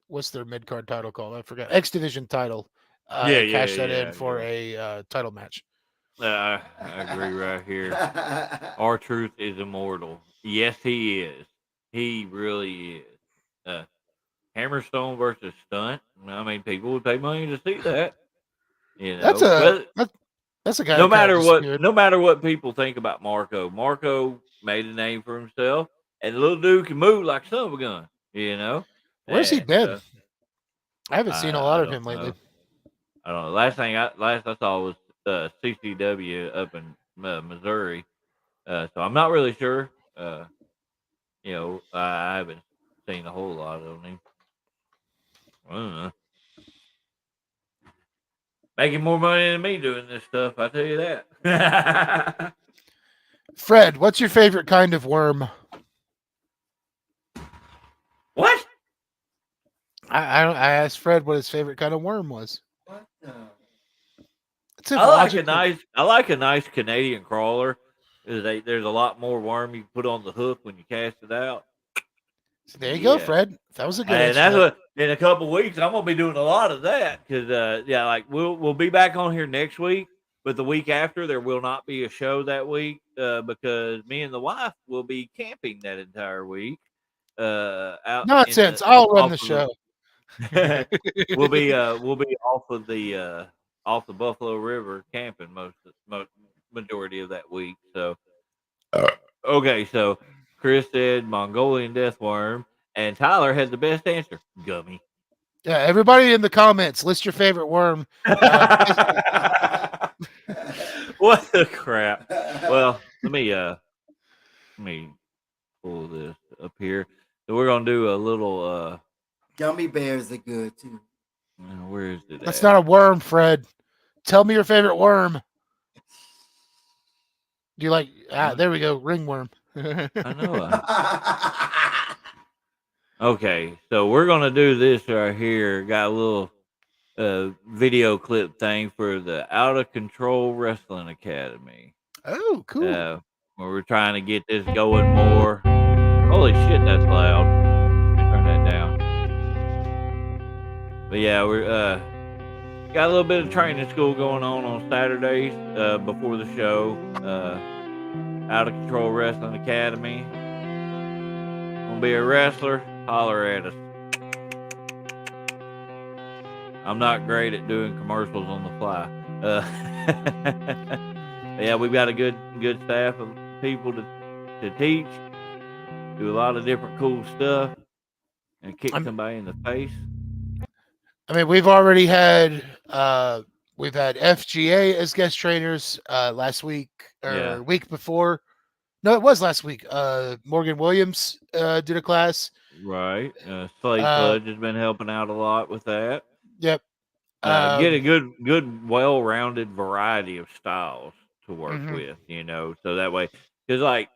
what's their mid card title called? I forgot. X Division title. Cash that in for a title match. I agree right here. R-Truth is immortal. Yes, he is. He really is. Hammerstone versus Stunt. I mean, people would pay money to see that. That's a guy. No matter what people think about Marco made a name for himself, and the little dude can move like son of a gun. Where's he been? I haven't seen a lot I of him lately. I don't know. Last I saw was CCW up in Missouri. So I'm not really sure. I haven't seen a whole lot of him. I don't know. Making more money than me doing this stuff, I tell you that. Fred, what's your favorite kind of worm? What? I asked Fred what his favorite kind of worm was. What the? I like a nice Canadian crawler. There's a lot more worm you can put on the hook when you cast it out. So there you go, Fred. That was a good And answer. that's in a couple of weeks I'm gonna be doing a lot of that because like we'll be back on here next week, but the week after there will not be a show that week because me and the wife will be camping that entire week. Out Nonsense! I'll run the show. we'll be off of the Buffalo River camping majority of that week. So okay, so Chris said Mongolian death worm, and Tyler had the best answer. Gummy. Yeah, everybody in the comments, list your favorite worm. What the crap? Well, let me pull this up here. So we're gonna do a little Gummy bears are good too. Where is it? That's not a worm, Fred. Tell me your favorite worm. Do you like? There we go, ringworm. I know. Okay, so we're gonna do this right here. Got a little video clip thing for the Out of Control Wrestling Academy. Oh, cool. Where we're trying to get this going more. Holy shit, that's loud. Turn that down. But yeah, we're got a little bit of training school going on Saturdays before the show. Out of Control Wrestling Academy. Gonna be a wrestler? Holler at us. I'm not great at doing commercials on the fly. Yeah, we've got a good staff of people to teach, do a lot of different cool stuff, and kick somebody in the face. I mean, we've already had FGA as guest trainers last week or week before. No, it was last week. Morgan Williams did a class. Right. Slade Fudge has been helping out a lot with that. Yep. Get a good, well-rounded variety of styles to work with, so that way, because like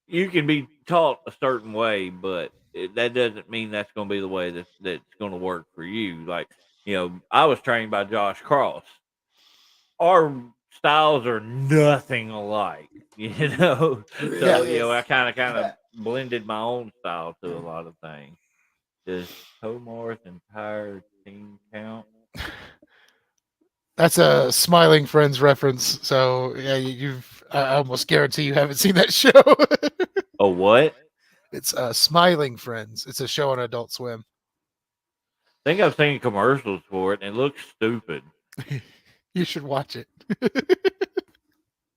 you can be taught a certain way, but that doesn't mean that's going to be the way that's going to work for you. Like, I was trained by Josh Cross. Our styles are nothing alike, So, I kind of blended my own style to a lot of things. Does Tomar's entire team count? That's a Smiling Friends reference. So yeah, I almost guarantee you haven't seen that show. Oh, what? It's Smiling Friends. It's a show on Adult Swim. I think I've seen commercials for it, and it looks stupid. You should watch it.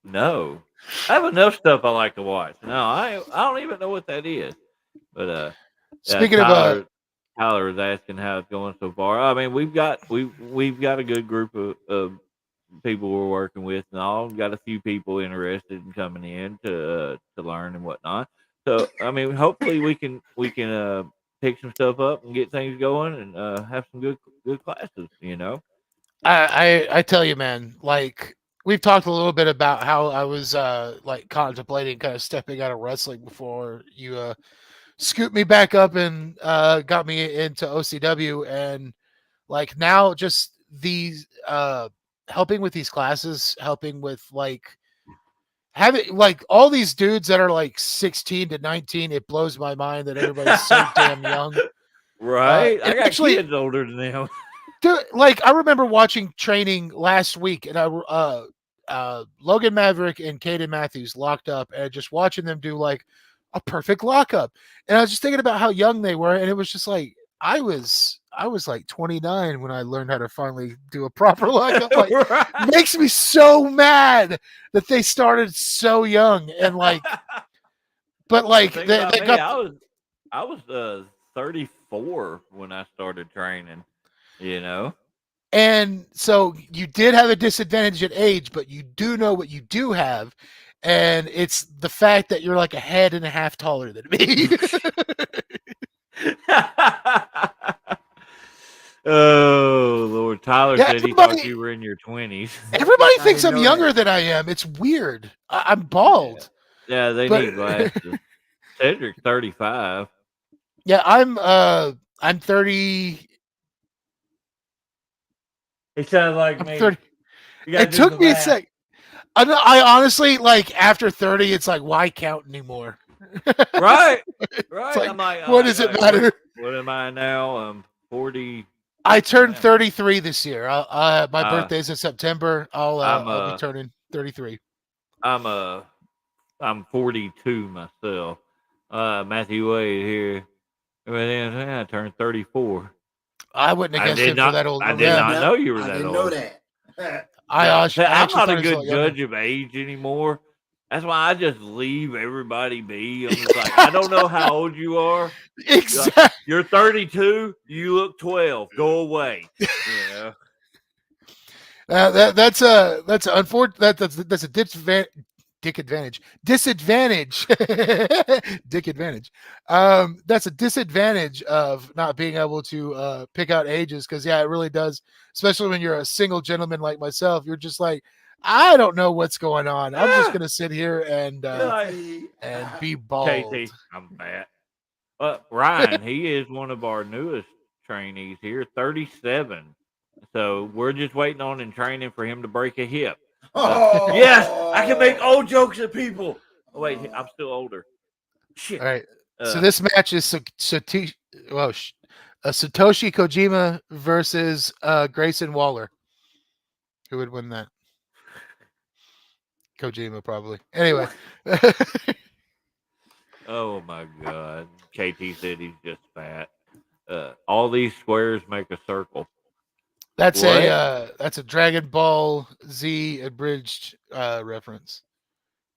No, I have enough stuff I like to watch. No, I don't even know what that is. But speaking Tyler was asking how it's going so far. I mean, we've got a good group of people we're working with, and all. We've got a few people interested in coming in to learn and whatnot. So, I mean, hopefully we can pick some stuff up and get things going and have some good classes. I tell you, man, like we've talked a little bit about how I was like contemplating kind of stepping out of wrestling before you scooped me back up and got me into OCW, and like now just these helping with these classes, helping with like having like all these dudes that are like 16 to 19. It blows my mind that everybody's so damn young. Right. I got kids older than them. Dude, like I remember watching training last week, and Logan Maverick and Caden Matthews locked up, and just watching them do like a perfect lockup. And I was just thinking about how young they were, and it was just like I was like 29 when I learned how to finally do a proper lockup. Like, makes me so mad that they started so young, and like, but like they got. I was 34 when I started training. And so you did have a disadvantage at age, but you do know what you do have, and it's the fact that you're like a head and a half taller than me. Oh Lord, Tyler said he thought you were in your 20s. Everybody thinks I'm younger than I am. It's weird. I'm bald. Yeah, they need glasses. Cedric's 35. Yeah, I'm 30. He sounds like me. 30. It took me a sec. I honestly, like, after 30, it's like, why count anymore? Right. Like, I'm like, what does it matter? What am I now? I'm 40. I turned 33 this year. My birthday's in September. I'll be turning 33. I'm 42 myself. Matthew Wade here. I turned 34. I wouldn't have guessed him for that old. I did not know you were that old. I didn't know that. I'm not a good judge of age anymore. That's why I just leave everybody be. I'm just like, I don't know how old you are. Exactly. You're 32. You look 12. Go away. That's unfortunate. That's a disadvantage. That's a disadvantage of not being able to pick out ages, because it really does, especially when you're a single gentleman like myself. You're just like, I don't know what's going on. I'm just gonna sit here and be bald. KT, I'm fat. Ryan, he is one of our newest trainees here, 37. So we're just waiting on and training for him to break a hip. Oh, Yes, I can make old jokes at people. Oh, wait, I'm still older. Shit. All right. So this match is Satoshi Kojima versus Grayson Waller. Who would win that? Kojima, probably. Anyway. Oh my God. KT said he's just fat. All these squares make a circle. That's What? that's a Dragon Ball Z abridged reference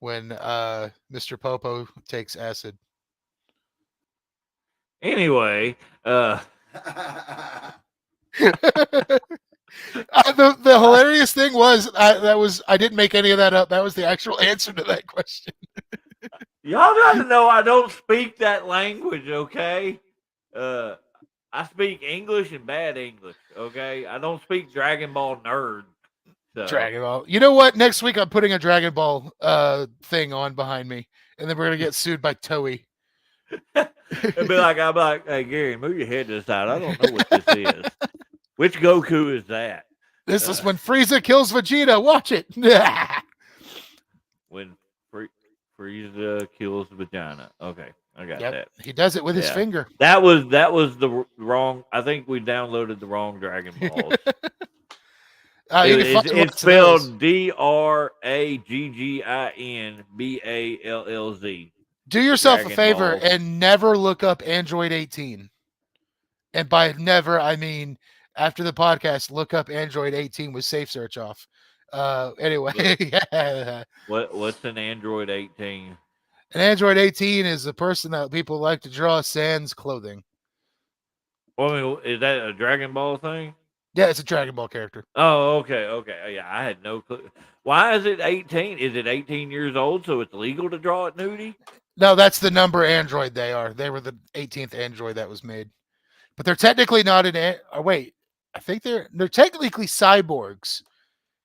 when Mr. Popo takes acid. Anyway, The hilarious thing was I didn't make any of that up. That was the actual answer to that question. y'all got to know I don't speak that language, okay? I speak English and bad English, okay? I don't speak Dragon Ball nerd. So. Dragon Ball. You know what? Next week I'm putting a Dragon Ball thing on behind me, and then we're gonna get sued by Toei. I'm like, hey Gary, move your head to the side. I don't know what this is. Which Goku is that? This is when Frieza kills Vegeta. Watch it. When Frieza kills vagina. Okay, I got that. He does it with his finger. That was the wrong. I think we downloaded the wrong Dragon Balls. It's spelled DRAGGINBALLZ. Do yourself Dragon a favor Balls. and never look up Android 18. And by never, I mean after the podcast, look up Android 18 with safe search off. Anyway, yeah. What's an Android 18? An Android 18 is a person that people like to draw sans clothing. Well, I mean, is that a Dragon Ball thing? Yeah, it's a Dragon Ball character. Oh, okay. Yeah, I had no clue. Why is it 18? Is it 18 years old, so it's legal to draw it nudie? No, that's the number Android they are. They were the 18th Android that was made. But they're technically not an... wait, I think they're technically cyborgs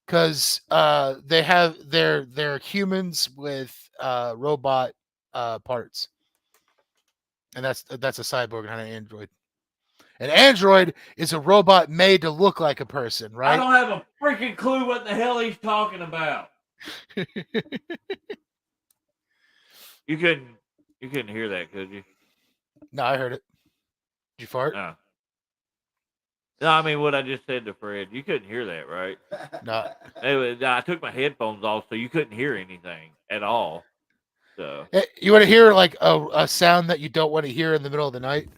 because they're humans with robot parts. And that's a cyborg, not an android. An android is a robot made to look like a person, right? I don't have a freaking clue what the hell he's talking about. You couldn't hear that, could you? No, I heard it. Did you fart? No. No, I mean what I just said to Fred. You couldn't hear that, right? No. Anyway, I took my headphones off, so you couldn't hear anything at all. So you want to hear like a sound that you don't want to hear in the middle of the night?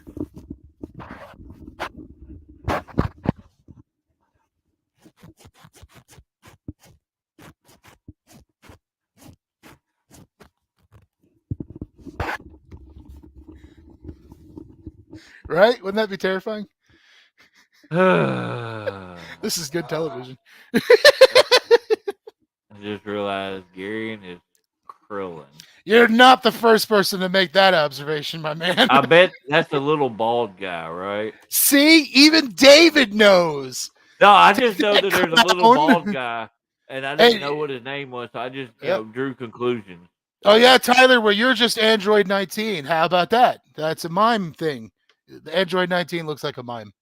Right? Wouldn't that be terrifying? This is good television. I just realized Gary and his Krillin. You're not the first person to make that observation, my man. I bet that's a little bald guy, right? See, even David knows. No, I just know that there's a little bald guy, and I didn't know what his name was, so I just drew conclusions. Oh yeah, Tyler, well you're just Android 19. How about that? That's a mime thing. The Android 19 looks like a mime.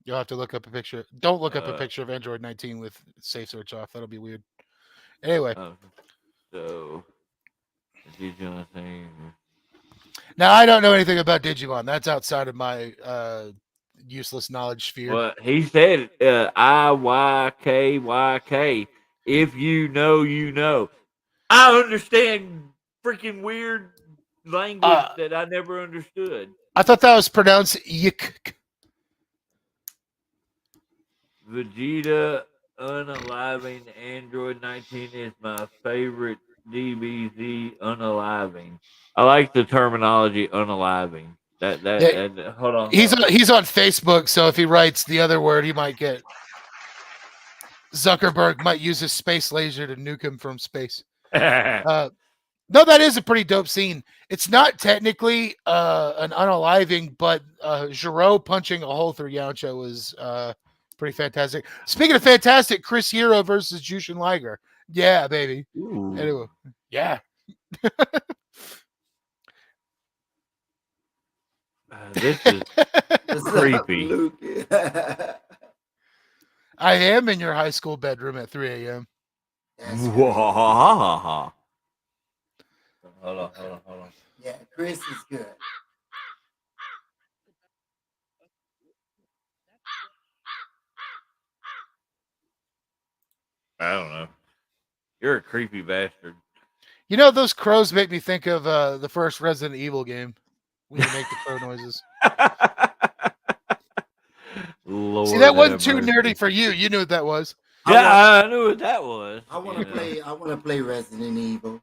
You'll have to look up a picture. Don't look up a picture of Android 19 with safe search off. That'll be weird. Anyway. So, Digimon thing. Now, I don't know anything about Digimon. That's outside of my useless knowledge sphere. Well, he said IYKYK. If you know, you know. I understand freaking weird language that I never understood. I thought that was pronounced yik. Vegeta unaliving Android 19 is my favorite DBZ unaliving. I like the terminology unaliving. That hold on. He's on Facebook, so if he writes the other word, he might get Zuckerberg might use his space laser to nuke him from space. No, that is a pretty dope scene. It's not technically an unaliving, but Giro punching a hole through Yamcha was pretty fantastic. Speaking of fantastic, Chris Hero versus Jushin Liger. Yeah, baby. Ooh. Anyway, yeah. This is creepy. I am in your high school bedroom at 3 a.m. That's good. Hold on. Yeah, Chris is good. I don't know. You're a creepy bastard. You know, those crows make me think of the first Resident Evil game when you make the crow noises. Lord See, that wasn't have too mercy. nerdy for you. You knew what that was. Yeah, I knew what that was. I want to play. I want to play Resident Evil.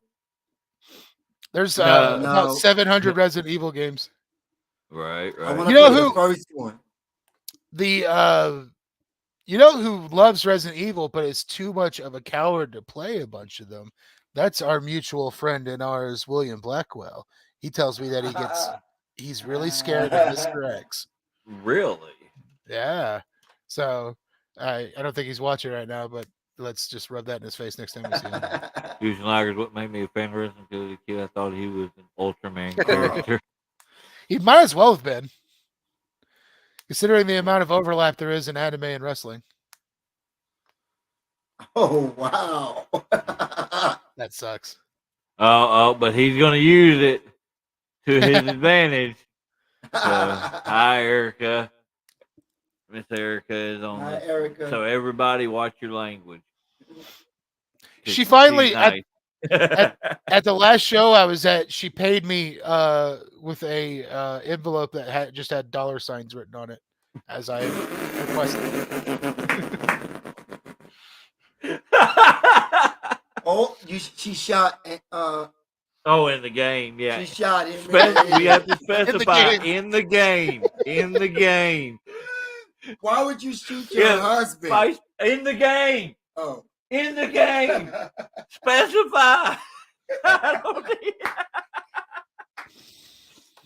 There's No. about 700 Resident Evil games. Right. I want You to know play who- the first one. You know who loves Resident Evil, but is too much of a coward to play a bunch of them? That's our mutual friend and ours, William Blackwell. He tells me that he's really scared of Mr. X. Really? Yeah. So I don't think he's watching right now, but let's just rub that in his face next time we see him. Fusion Lager is what made me a fan of Resident Evil as a kid. I thought he was an Ultraman character. He might as well have been, considering the amount of overlap there is in anime and wrestling. Oh wow! That sucks. But he's gonna use it to his advantage. So, hi, Erica. Miss Erica is on Hi, this. Erica. So everybody, watch your language. She finally She's nice. at the last show I was at, she paid me with a envelope that just had dollar signs written on it, as I requested. Oh, she shot. Oh, in the game, yeah. She shot him. We have to specify game. in the game. In the game. Why would you shoot your Yeah, husband? In the game. Oh. In the game. Specify. I don't need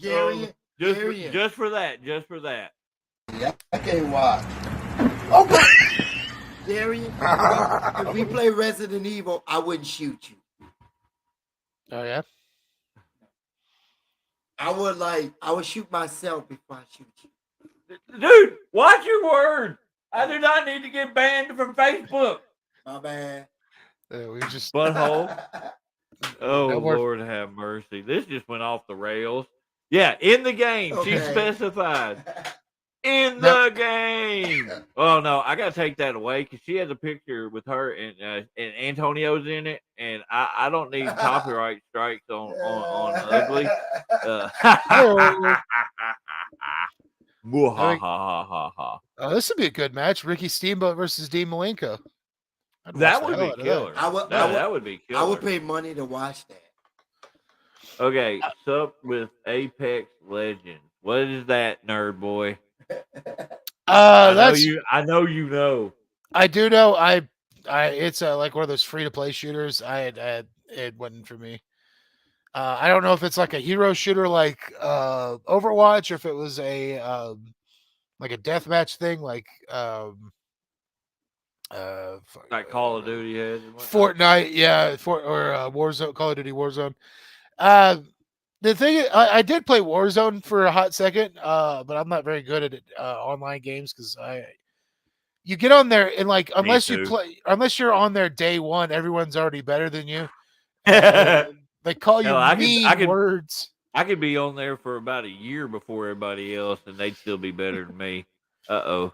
Gary, Gary. just for that. Just for that. Yeah, I can't watch. Okay. Gary, if we play Resident Evil, I wouldn't shoot you. Oh yeah. I would shoot myself before I shoot you. Dude, watch your word. I do not need to get banned from Facebook. My bad. We just Butthole. Oh, No more- Lord have mercy. This just went off the rails. Yeah, in the game. She Okay. specified. In No. the game. Oh, no. I got to take that away because she has a picture with her and Antonio's in it. And I don't need copyright strikes on ugly. Oh, this would be a good match. Ricky Steamboat versus Dean Malenko. I'd watch That the would hell be out of killer. That would be killer. I would pay money to watch that. Okay, sup with Apex Legends. What is that, nerd boy? That's I know you know. I do know. It's like one of those free to play shooters. It wasn't for me. I don't know if it's like a hero shooter like Overwatch, or if it was a like a deathmatch thing like Like Call of Duty has and whatnot. Fortnite, yeah, or Warzone, Call of Duty Warzone. The thing is, I did play Warzone for a hot second, but I'm not very good at it, online games because you get on there and like unless you're on there day one, everyone's already better than you. They call you Hell, mean words. I could be on there for about a year before everybody else, and they'd still be better than me. Uh-oh.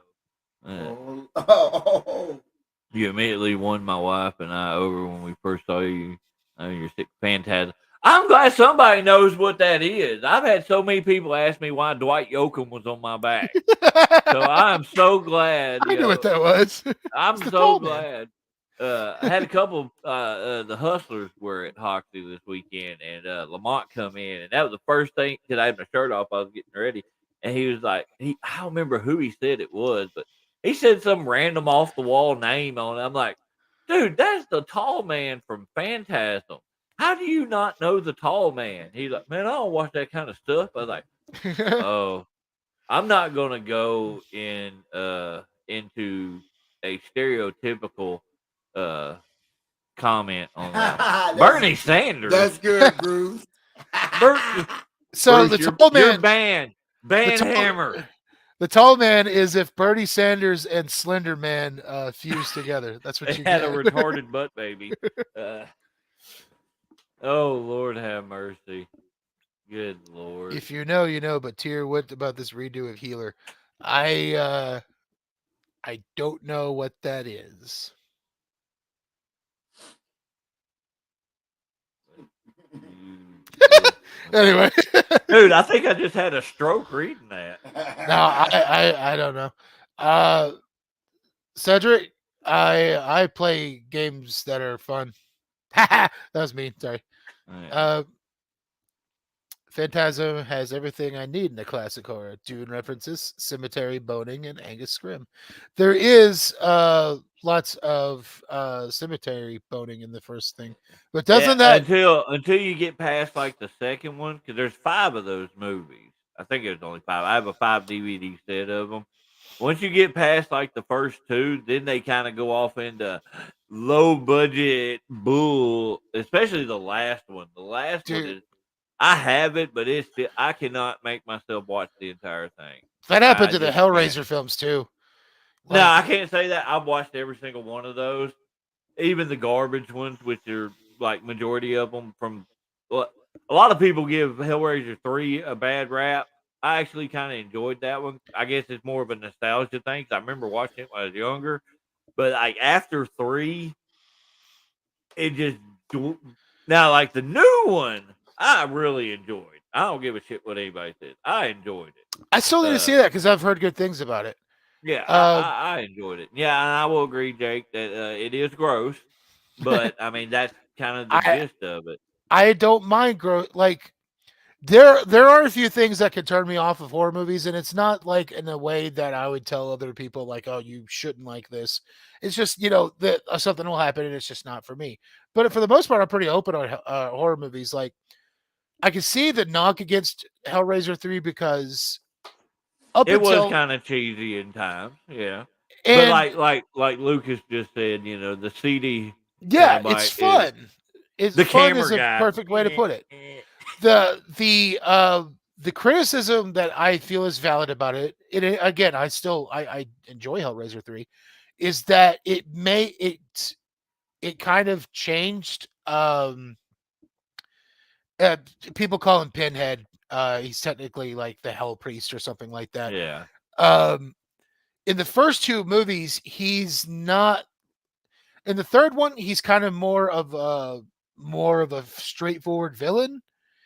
Oh. You immediately won my wife and I over when we first saw you. Oh, you're sick. Fantastic. I'm glad somebody knows what that is. I've had so many people ask me why Dwight Yoakam was on my back. So I'm so glad. I knew what that was. I'm It's the so tall man. glad. I had a couple the Hustlers were at Hoxie this weekend, and Lamont come in, and that was the first thing because I had my shirt off. I was getting ready, and he was like, I don't remember who he said it was, but he said some random off the wall name on it. I'm like, dude, that's the tall man from Phantasm. How do you not know the tall man? He's like, man, I don't watch that kind of stuff. I was like, oh, I'm not gonna go into a stereotypical comment on that. Bernie Sanders. That's good, Bruce. Bruce, So Bruce, the tall you're man, banned. Ban hammer. The tall man is if Bernie Sanders and Slender Man fuse together. That's what They you had a get. retarded butt baby. Oh Lord, have mercy. Good Lord. If you know, you know. But Tier, what about this redo of Healer? I don't know what that is. Anyway, Dude, I think I just had a stroke reading that. no, I don't know. Cedric, I play games that are fun. That was me. Sorry. Yeah. Phantasm has everything I need in a classic horror. Dune references, cemetery boning, and Angus Scrim. There is lots of cemetery boning in the first thing. But doesn't that until you get past like the second one, because there's 5 of those movies. I think there's only 5. I have a 5 DVD set of them. Once you get past like the first 2, then they kind of go off into low budget bull, especially the last one. The last one dude, is I have it, but it's still, I cannot make myself watch the entire thing. that happened I to the just Hellraiser can't. films too? No, I Like, can't say that. I've watched every single one of those, even the garbage ones, which are like majority of them from. Well, a lot of people give Hellraiser 3 a bad rap. I actually kind of enjoyed that one. I guess it's more of a nostalgia thing. 'Cause I remember watching it when I was younger, but like after 3, it just now like the new one. I really enjoyed. I don't give a shit what anybody says. I enjoyed it. I still need to see that because I've heard good things about it. Yeah, Uh, I enjoyed it. Yeah, and I will agree, Jake, that it is gross, but I mean that's kind of the I gist of it. I don't mind like there are a few things that can turn me off of horror movies, and it's not like in a way that I would tell other people like, oh, you shouldn't like this. It's just that something will happen and it's just not for me. But for the most part, I'm pretty open on horror movies. Like I can see the knock against Hellraiser 3 because up It was until kind of cheesy in times, yeah. But and like Lucas just said, the CD yeah, it's Cenobite is fun. It's the fun camera is a guy. perfect way to put it. The criticism that I feel is valid about it, again, I enjoy Hellraiser 3, is that it kind of changed. Uh, People call him Pinhead. He's technically like the Hell Priest or something like that. Yeah, Um, in the first 2 movies, he's not. In the third one, he's kind of more of a straightforward villain.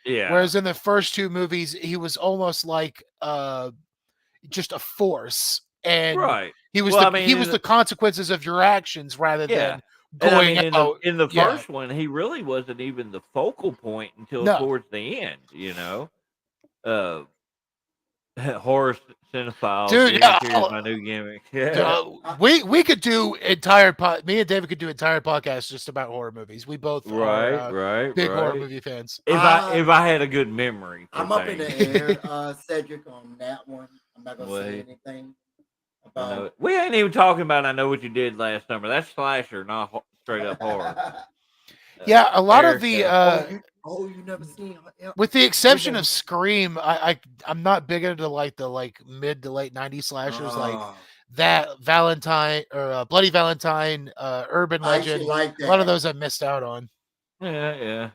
yeah, Whereas in the first 2 movies, he was almost like just a force, and right. Well, I mean, he was the consequences of your actions rather yeah, than and I going mean out. in the Yeah, first one, he really wasn't even the focal point until no, towards the end. Uh, horror cinephiles. dude. Yeah, Here's my new gimmick. Yeah, we could do me and David could do entire podcasts just about horror movies. We both are right, right, big horror right. movie fans. If I had a good memory for I'm up in the things. air, Cedric, on that one. I'm not gonna say Wait, anything I know it. about. We ain't even talking about I Know What You Did Last Summer. That's slasher, not straight up horror. Yeah, a lot of the Erica. You never seen? with the exception never- of Scream, I'm not big into the mid to late '90s slashers like that Valentine or Bloody Valentine, Urban I actually Legend. like A lot of that. those I missed out on. Yeah,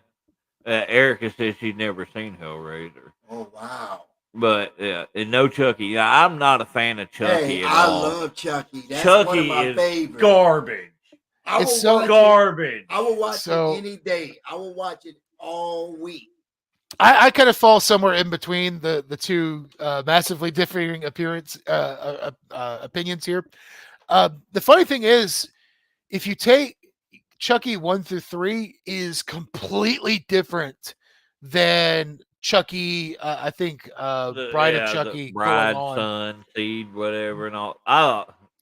yeah. Erica says she's never seen Hellraiser. Oh wow. But yeah, and no Chucky. Yeah, I'm not a fan of Chucky Hey, at I all. love Chucky. That's Chucky one of my is favorites. garbage. I It's will so watch it. Garbage. I will watch So- it any day. I will watch it all week. I kind of fall somewhere in between the 2 massively differing opinions here. The funny thing is, if you take Chucky 1 through 3 is completely different than Chucky. I think Bride of Chucky the Bride, going on, Son, Seed, whatever, and all.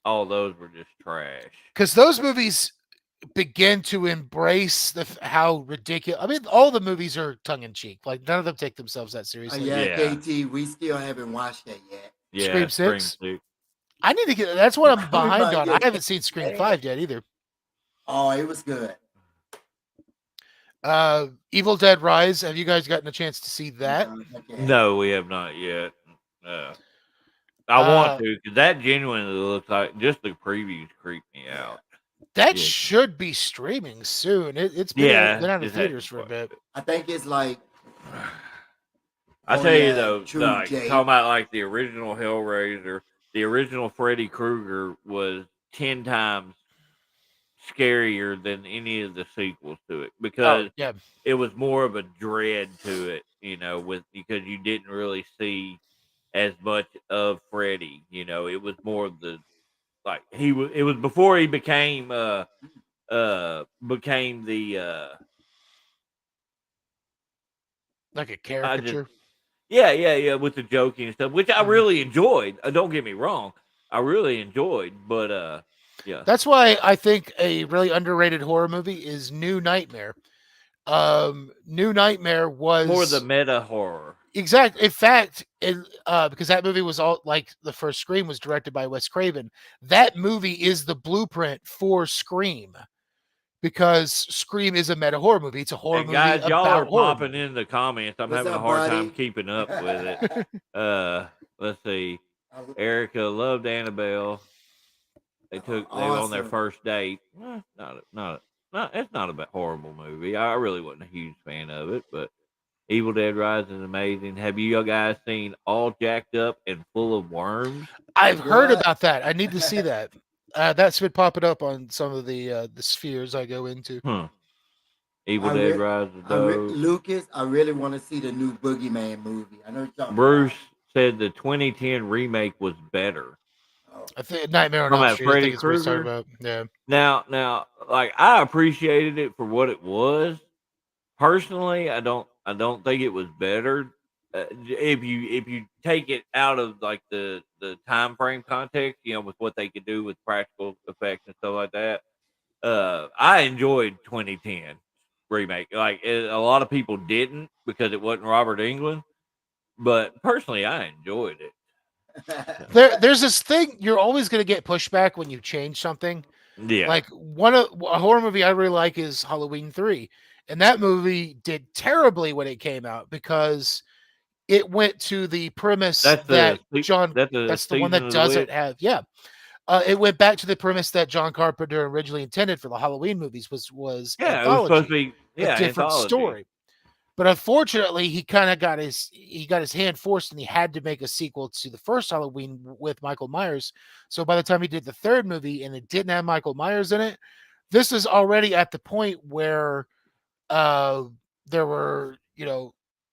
All those were just trash. because those movies begin to embrace how ridiculous. I mean, all the movies are tongue in cheek. Like none of them take themselves that seriously. Yeah, Yeah. KT, we still haven't watched that yet. Yeah, Scream 6? 6. I need to get. That's what I'm We behind might on. get I haven't seen Scream that. 5 yet either. Oh, it was good. Evil Dead Rise. Have you guys gotten a chance to see that? Okay. No, we have not yet. I want to because that genuinely looks like just the previews creep me out. That Yeah. should be streaming soon. It's Yeah, been out of just had theaters to for a watch bit. it. I think it's like I on tell you that though, true like J. talking about like the original Hellraiser, the original Freddy Krueger was 10 times scarier than any of the sequels to it Oh because yeah, it was more of a dread to it, you know, with because you didn't really see as much of Freddy, you know, it was more of the like he was it was before he became became the like a I just caricature. yeah with the joking and stuff, which I Mhm. really enjoyed. Don't get me wrong, I really enjoyed, but yeah, That's why I think a really underrated horror movie is New Nightmare. New Nightmare more the was meta horror. exact. In fact, because that movie was all like the first Scream was directed by Wes Craven. That movie is the blueprint for Scream because Scream is a meta horror movie. It's a horror And movie guys, y'all are about horror popping movie. in the comments. I'm What's having a up, hard time buddy? keeping up with it. Let's see. Erica loved Annabelle. They were on their Awesome. first date. Not it's not a horrible movie. I really wasn't a huge fan of it, but Evil Dead Rise is amazing. Have you guys seen All Jacked Up and Full of Worms? I've heard What? about that. I need to see that. That's been popping up on some of the spheres I go into. Huh. Evil I Dead re- Rise is dope. Lucas, I really want to see the new Boogeyman movie. I know you're talking Bruce about. said the 2010 remake was better. Oh, I think Nightmare on From Elm that Street. I Freddy think it's what he's talking Krueger. about. Yeah. Now, like I appreciated it for what it was. Personally, I don't think it was better. If you take it out of like the time frame context, you know, with what they could do with practical effects and stuff like that. I enjoyed 2010 remake. Like a lot of people didn't because it wasn't Robert England, but personally, I enjoyed it. There's this thing you're always going to get pushback when you change something. Yeah, Like a horror movie I really like is Halloween 3. And that movie did terribly when it came out because it went to the premise that's that the se- John that's the that's the one season that of the doesn't witch. have it went back to the premise that John Carpenter originally intended for the Halloween movies was Yeah, it was supposed to anthology, be a different anthology. story. But unfortunately, he kind of got his hand forced, and he had to make a sequel to the first Halloween with Michael Myers. So by the time he did the third movie, and it didn't have Michael Myers in it, this is already at the point where uh, there were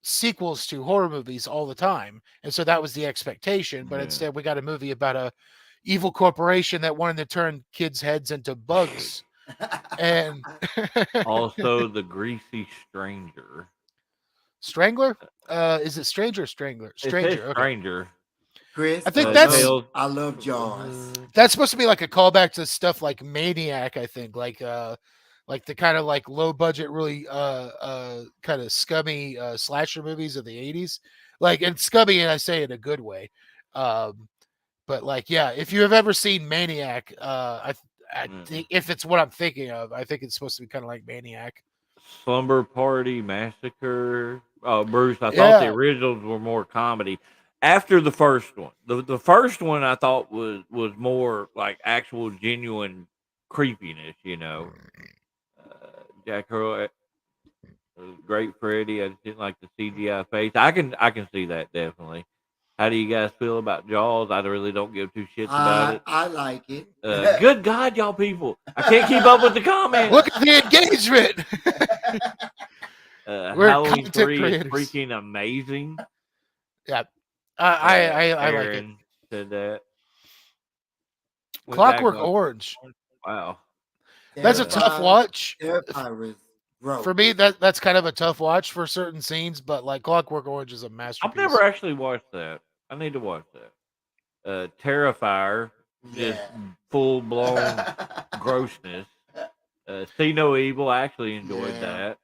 sequels to horror movies all the time, and so that was the expectation. But Yeah. instead, we got a movie about a evil corporation that wanted to turn kids' heads into bugs, and Also, the Greasy Stranger. Strangler. Is it Stranger or Strangler? It says Stranger. Okay. Stranger. Chris, I think that's Tales. love Jaws. that's supposed to be like a callback to stuff like Maniac. I think like the kind of like low budget, really kind of scummy slasher movies of the '80s. Like and scummy, and I say in a good way. Um, but like yeah, if you have ever seen Maniac, I think if it's what I'm thinking of, I think it's supposed to be kind of like Maniac. Slumber Party Massacre. Oh, Bruce, I thought the Yeah, originals were more comedy. After the first one, the first one I thought was more like actual genuine creepiness. You know, Jack Earl, Great Freddy. I just didn't like the CGI face. I can see that definitely. How do you guys feel about Jaws? I really don't give two shits about it. I like it. Good God, y'all people! I can't keep up with the comments. look at the engagement. We're Halloween content 3 is creators. freaking amazing. Yeah, I like it. Aaron said that. Went back Clockwork up. Orange. Wow. That's a tough watch. Terrifier was gross. For me, that's kind of a tough watch for certain scenes, but like Clockwork Orange is a I've masterpiece. never actually watched that. I need to watch that. Terrifier, just Yeah. full blown grossness. See No Evil. I actually enjoyed Yeah. that.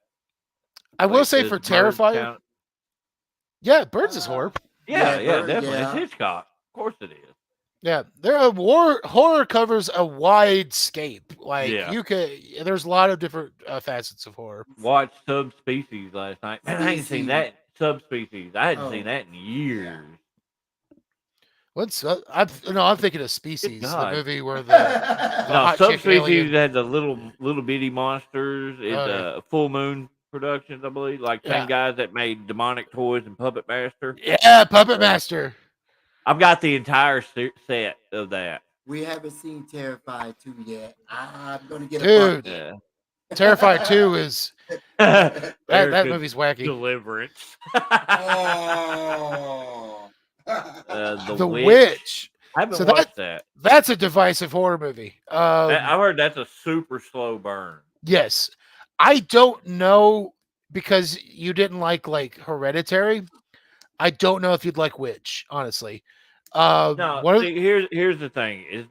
I will Wait, say does for Birds Terrifier, count? yeah, Birds is horror. Yeah, Bird, definitely. yeah. It's Hitchcock. Of course it is. Yeah, horror covers a wide scape. Like Yeah. there's a lot of different facets of horror. Watched Subspecies last night. Man, I ain't seen Species. that. Subspecies. I hadn't Oh, seen that in years. What's I'm thinking of Species, the God. movie where the No, hot chick Subspecies alien. had the little bitty monsters. It's Okay. Full Moon Productions, I believe. Like Yeah. same guys that made Demonic Toys and Puppet Master. Yeah, Puppet Master. I've got the entire set of that. We haven't seen Terrified 2 yet. I'm gonna get a Dude. bucket. Yeah. Terrified 2 is that Erica's movie's wacky. Deliverance. Oh. The Witch. Witch. I haven't So watched that. That's a divisive horror movie. I've heard that's a super slow burn. Yes. I don't know because you didn't like Hereditary. I don't know if you'd like Witch, honestly. No, one of see, here's the thing: is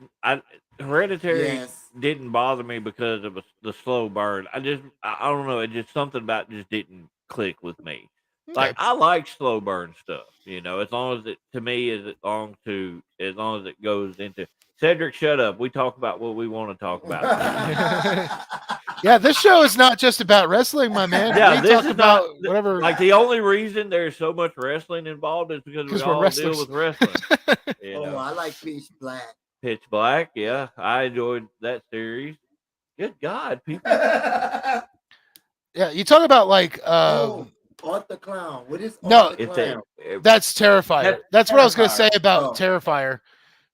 Hereditary Yes. didn't bother me because of the slow burn. I don't know. It just something about it just didn't click with me. Like I like slow burn stuff, as long as it to me as long as it goes into Cedric. Shut up. We talk about what we want to talk about. Yeah, this show is not just about wrestling, my man. Yeah, we this talk is about not whatever. Like the only reason there's so much wrestling involved is because we 'Cause we're all deal wrestlers. with wrestling. Oh, I like Pitch Black. Pitch Black, yeah, I enjoyed that series. Good God, people! Oh, Yeah, you talk about Art the Clown. What is No, Art the If Clown? that's Terrifier. That's what I was going to say Terrifier. about Oh. Terrifier.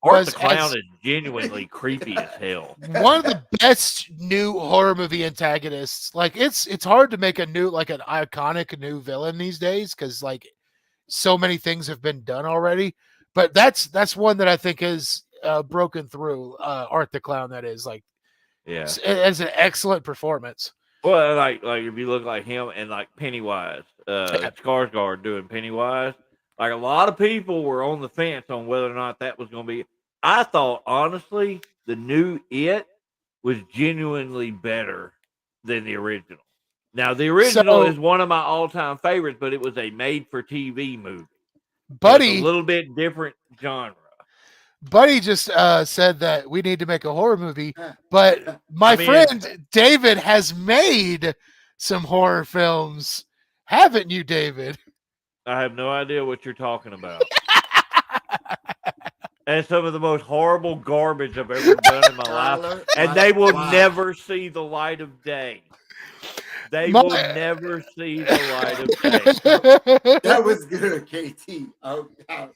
Art the was Clown as- is genuinely creepy as hell. One of the best new horror movie antagonists. Like it's hard to make an iconic new villain these days because so many things have been done already. But that's one that I think is broken through. Art the Clown. That is Yeah. it's an excellent performance. Well, like if you look like him and like Pennywise, Skarsgård doing Pennywise, like a lot of people were on the fence on whether or not that was going to be. I thought honestly, the new It was genuinely better than the original. Now, the original is one of my all-time favorites, but it was a made-for-TV movie. Buddy, so it's a little bit different genre. Buddy just said that we need to make a horror movie, but my friend David has made some horror films, haven't you, David? I have no idea what you're talking about. And some of the most horrible garbage I've ever done in my life. And they will never see the light of day. They will never see the light of day. That was good, KT. Oh, God.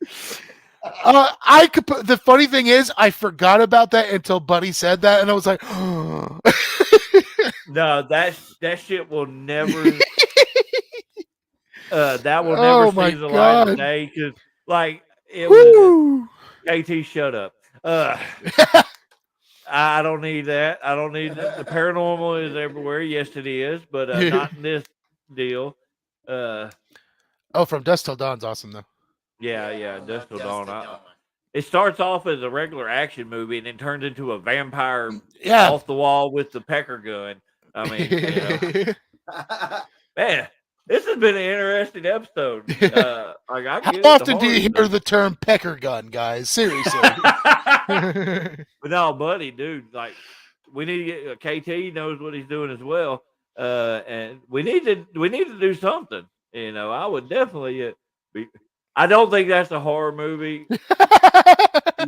The funny thing is, I forgot about that until Buddy said that, and I was like, no, that shit will never. That will never see the light of day because, it was. KT, shut up. I don't need that. I don't need the paranormal is everywhere. Yes, it is, but not in this deal. From Dusk Till Dawn's awesome though. Yeah, Dusk Till Dawn. It starts off as a regular action movie and then turns into a vampire off the wall with the pecker gun. I mean, man, this has been an interesting episode. How often do you hear the term pecker gun, guys? Seriously. But no, buddy, dude, we need to get KT knows what he's doing as well. And we need to do something. I would definitely be. I don't think that's a horror movie. That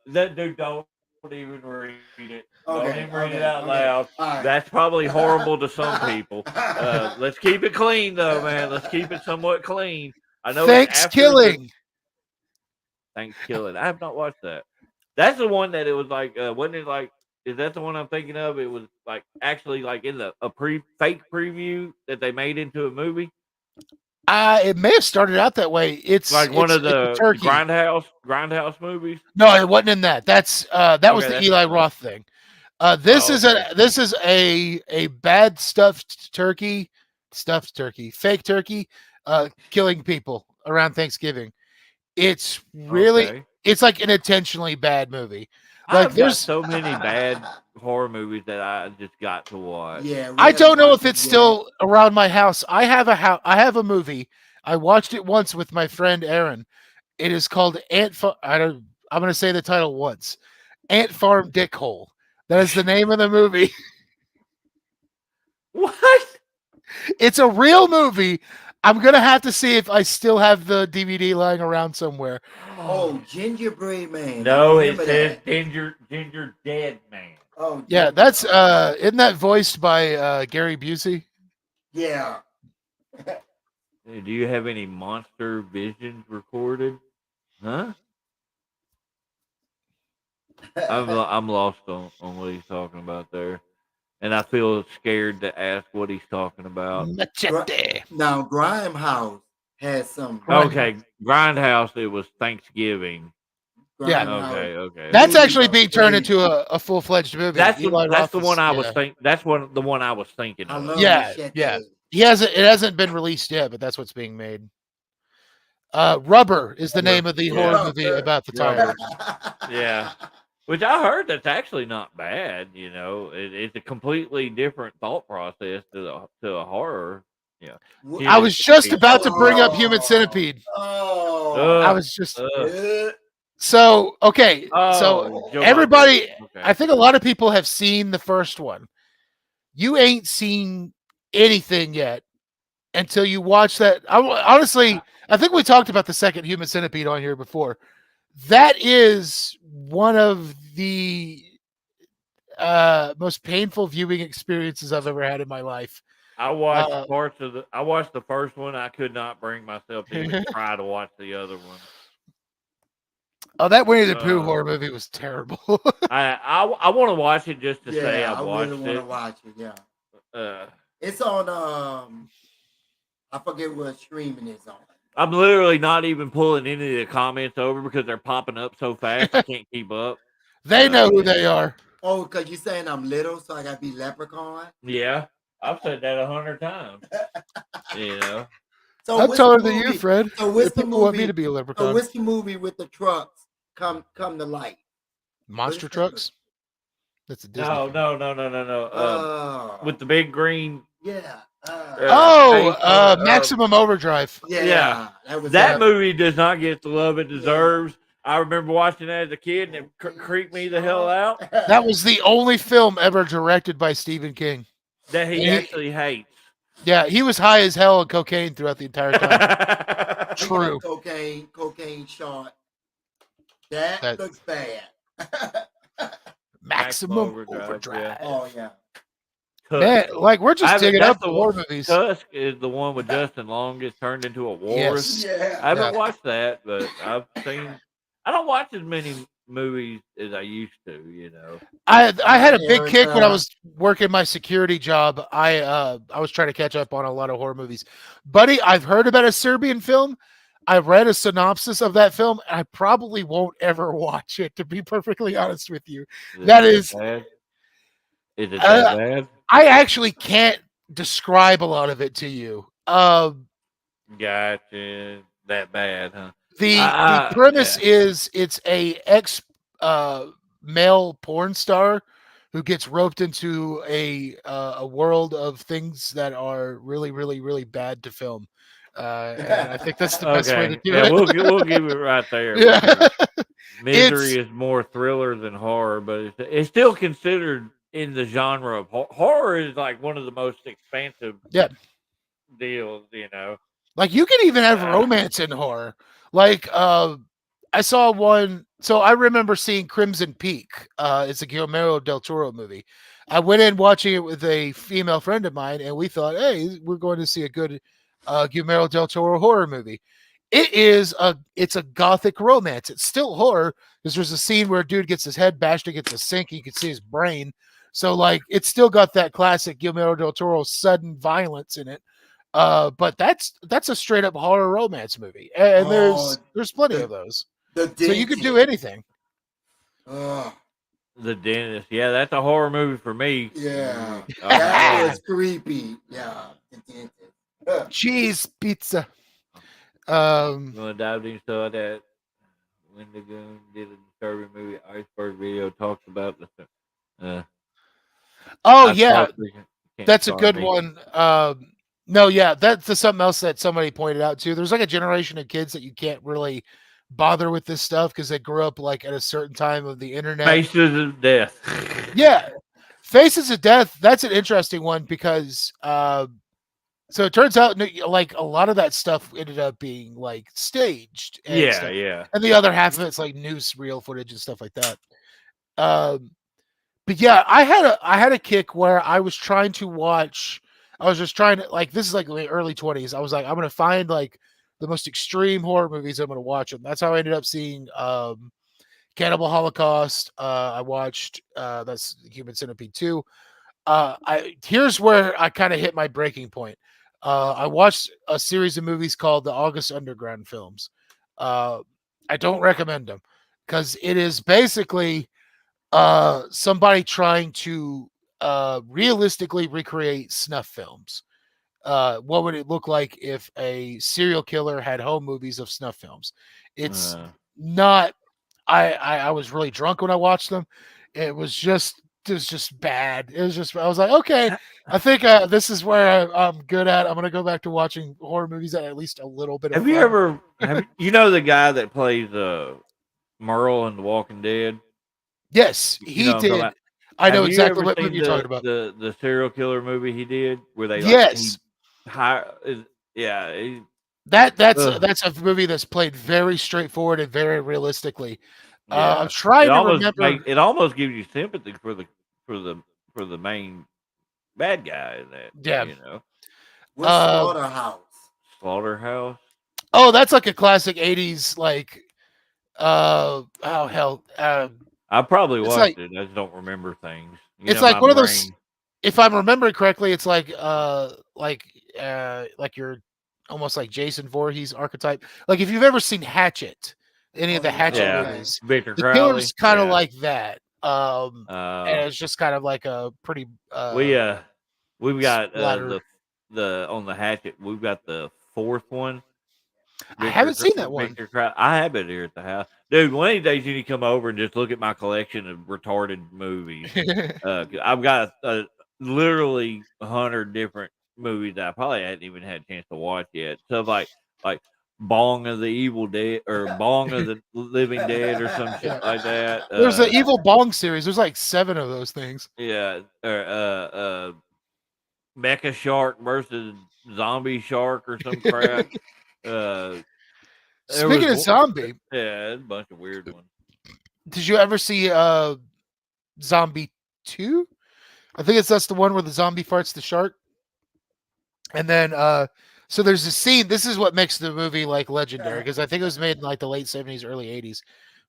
dude don't even read it. Don't even read it out loud. Right. That's probably horrible to some people. Let's keep it clean though, man. Let's keep it somewhat clean. I know. Thanksgiving. Thanksgiving. I have not watched that. That's the one that it was wasn't it is that the one I'm thinking of? It was actually in a fake preview that they made into a movie. It may have started out that way. It's one of the Grindhouse movies. No, it wasn't in that. That was the Eli Roth thing. This is a bad stuffed turkey, fake turkey, killing people around Thanksgiving. It's really it's like an intentionally bad movie. There's so many bad horror movies that I just got to watch. Yeah, I don't know if it's still around my house. I have a movie. I watched it once with my friend Aaron. It is called I'm going to say the title once. Ant Farm Dickhole. That is the name of the movie. What? It's a real movie I'm gonna have to see if I still have the DVD lying around somewhere. Oh, Gingerbread Man. no, I it remember says that. Ginger Dead Man. Oh, Yeah, Ginger- that's isn't that voiced by Gary Busey? yeah. Hey, do you have any monster visions recorded? Huh? I'm lost on what he's talking about there, and I feel scared to ask what he's talking about. Machete. Now, Grime House has some. Okay, Grindhouse. It was Thanksgiving. Yeah. Grime House. Okay. That's Dude, actually being turned crazy. into a full fledged movie. That's Eli that's Roth the is- one I was yeah. think. That's the one I was thinking I of. love Yeah, Machete. yeah. It hasn't been released yet, but that's what's being made. Rubber is the name of the horror Yeah. movie about the Rubber. tires. Yeah. Which I heard that's actually not bad. You know, it's a completely different thought process to a horror. Yeah. I was just about to bring up Human Centipede. Oh. I was just Yeah. so okay. Oh, So Joe everybody, Bob. Okay. I think a lot of people have seen the first one. You ain't seen anything yet until you watch that. Honestly, I think we talked about the second Human Centipede on here before. That is one of the most painful viewing experiences I've ever had in my life. I watched parts of I watched the first one. I could not bring myself to even try to watch the other one. Oh, that Winnie the Pooh horror movie was terrible. I want to watch it just to say I watched really want to it. watch it. Yeah. Uh, It's on. I forget what streaming is on. I'm literally not even pulling any of the comments over because they're popping up so fast. I can't keep up. They know who they are. Oh, because you're saying I'm little, so I got to be Leprechaun? Yeah, I've said that 100 times. You know. So I'm what's taller the than you, movie- Fred. So what's If the people want me movie? to be a So leprechaun. what's the movie with the trucks come to light? Monster what's the- trucks? That's a Disney. No, film. no. With the big green. Yeah. Maximum Overdrive. Yeah. That movie does not get the love it deserves. I remember watching that as a kid, and it creeped me the hell out. That was the only film ever directed by Stephen King. That he actually hates. Yeah, he was high as hell on cocaine throughout the entire time. True. Cocaine shot. That looks bad. Maximum Overdrive. Yeah. Oh yeah. Man, like we're just digging up the war one, movies. Tusk is the one with Justin Long gets turned into a walrus. Yes. Yeah. I haven't watched that, but I've seen. I don't watch as many movies as I used to. You know. I had a big kick when I was working my security job. I was trying to catch up on a lot of horror movies. Buddy, I've heard about a Serbian film. I read a synopsis of that film, and I probably won't ever watch it, to be perfectly honest with you. Is it that bad? I actually can't describe a lot of it to you. Gotcha. That bad, huh? The premise is it's a male porn star who gets roped into a world of things that are really, really, really bad to film. And I think that's the best way to do it. We'll give it right there. Yeah. Misery is more thriller than horror, but it's still considered in the genre of horror. Is like one of the most expansive deals, you know. Like you can even have romance in horror. Like I saw one. So I remember seeing Crimson Peak. It's a Guillermo del Toro movie. I went in watching it with a female friend of mine, and we thought, hey, we're going to see a good Guillermo del Toro horror movie. It's a gothic romance. It's still horror because there's a scene where a dude gets his head bashed against a sink. You can see his brain. So like it's still got that classic Guillermo del Toro sudden violence in it. But that's a straight up horror romance movie, and there's plenty of those. So you could do anything. The Dentist, yeah, that's a horror movie for me. Yeah, that was creepy. Yeah, The Dentist. Cheese pizza. You want to dive into that? Wendigo did a disturbing movie. Iceberg video talks about the. That's a good one. No, yeah, that's something else that somebody pointed out too. There's like a generation of kids that you can't really bother with this stuff because they grew up like at a certain time of the internet. Faces of Death. Yeah, Faces of Death. That's an interesting one because So it turns out, like a lot of that stuff ended up being like staged and Yeah, stuff, yeah. and the other half of it's like newsreel footage and stuff like that. But yeah, I had a kick where I was trying to watch. I was just trying to like this is like the early 20s. I was like, I'm gonna find like the most extreme horror movies. I'm gonna watch them. That's how I ended up seeing Cannibal Holocaust. I watched that's Human Centipede 2. Here's where I kind of hit my breaking point. I watched a series of movies called the August Underground films. I don't recommend them because it is basically somebody trying to realistically recreate snuff films. What would it look like if a serial killer had home movies of snuff films? It's not. I was really drunk when I watched them. It was just bad. It was just I was like, okay, I think this is where I'm good at. I'm gonna go back to watching horror movies at least a little bit of Have you fun. ever you know the guy that plays Merle in The Walking Dead? Yes, You he know what I'm talking did. about? I know Have you exactly ever what movie seen you're talking about. the serial killer movie he did where they like he Yes, hire yeah, ugh. that's a movie that's played very straightforward and very realistically. I'm Yeah. trying to remember. It almost gives you sympathy for the for the main bad guy in that, Yeah. you know. What's Uh, Slaughterhouse? Slaughterhouse. oh, that's like a classic '80s like. Oh hell. I probably It's watched like it. I just don't remember things. You it's know, like my one of those. brain. If I'm remembering correctly, it's like you're almost like Jason Voorhees archetype. Like if you've ever seen Hatchet, any of Oh the yeah, Hatchet Yeah. okay. movies, Victor the Crowley. killer's kind of Yeah. like that. And Uh it's just kind of like a pretty we we've got splatter. the on the hatchet. We've got the fourth one. I haven't seen that one. Victor Crowd. I have it here at the house, dude. One of these days you need to come over and just look at my collection of retarded movies. 'Cause I've got literally 100 different movies that I probably hadn't even had a chance to watch yet. So like Bong of the Evil Dead or Bong of the Living Dead or some shit Yeah. like that. There's the Evil Bong series. There's like 7 of those things. Yeah, or Mecha Shark versus Zombie Shark or some crap. There was Speaking of zombie, yeah, a bunch of weird ones. did you ever see Zombie 2? I think that's the one where the zombie farts the shark. And then so there's a scene, this is what makes the movie like legendary because I think it was made in like the late 70s, early 80s.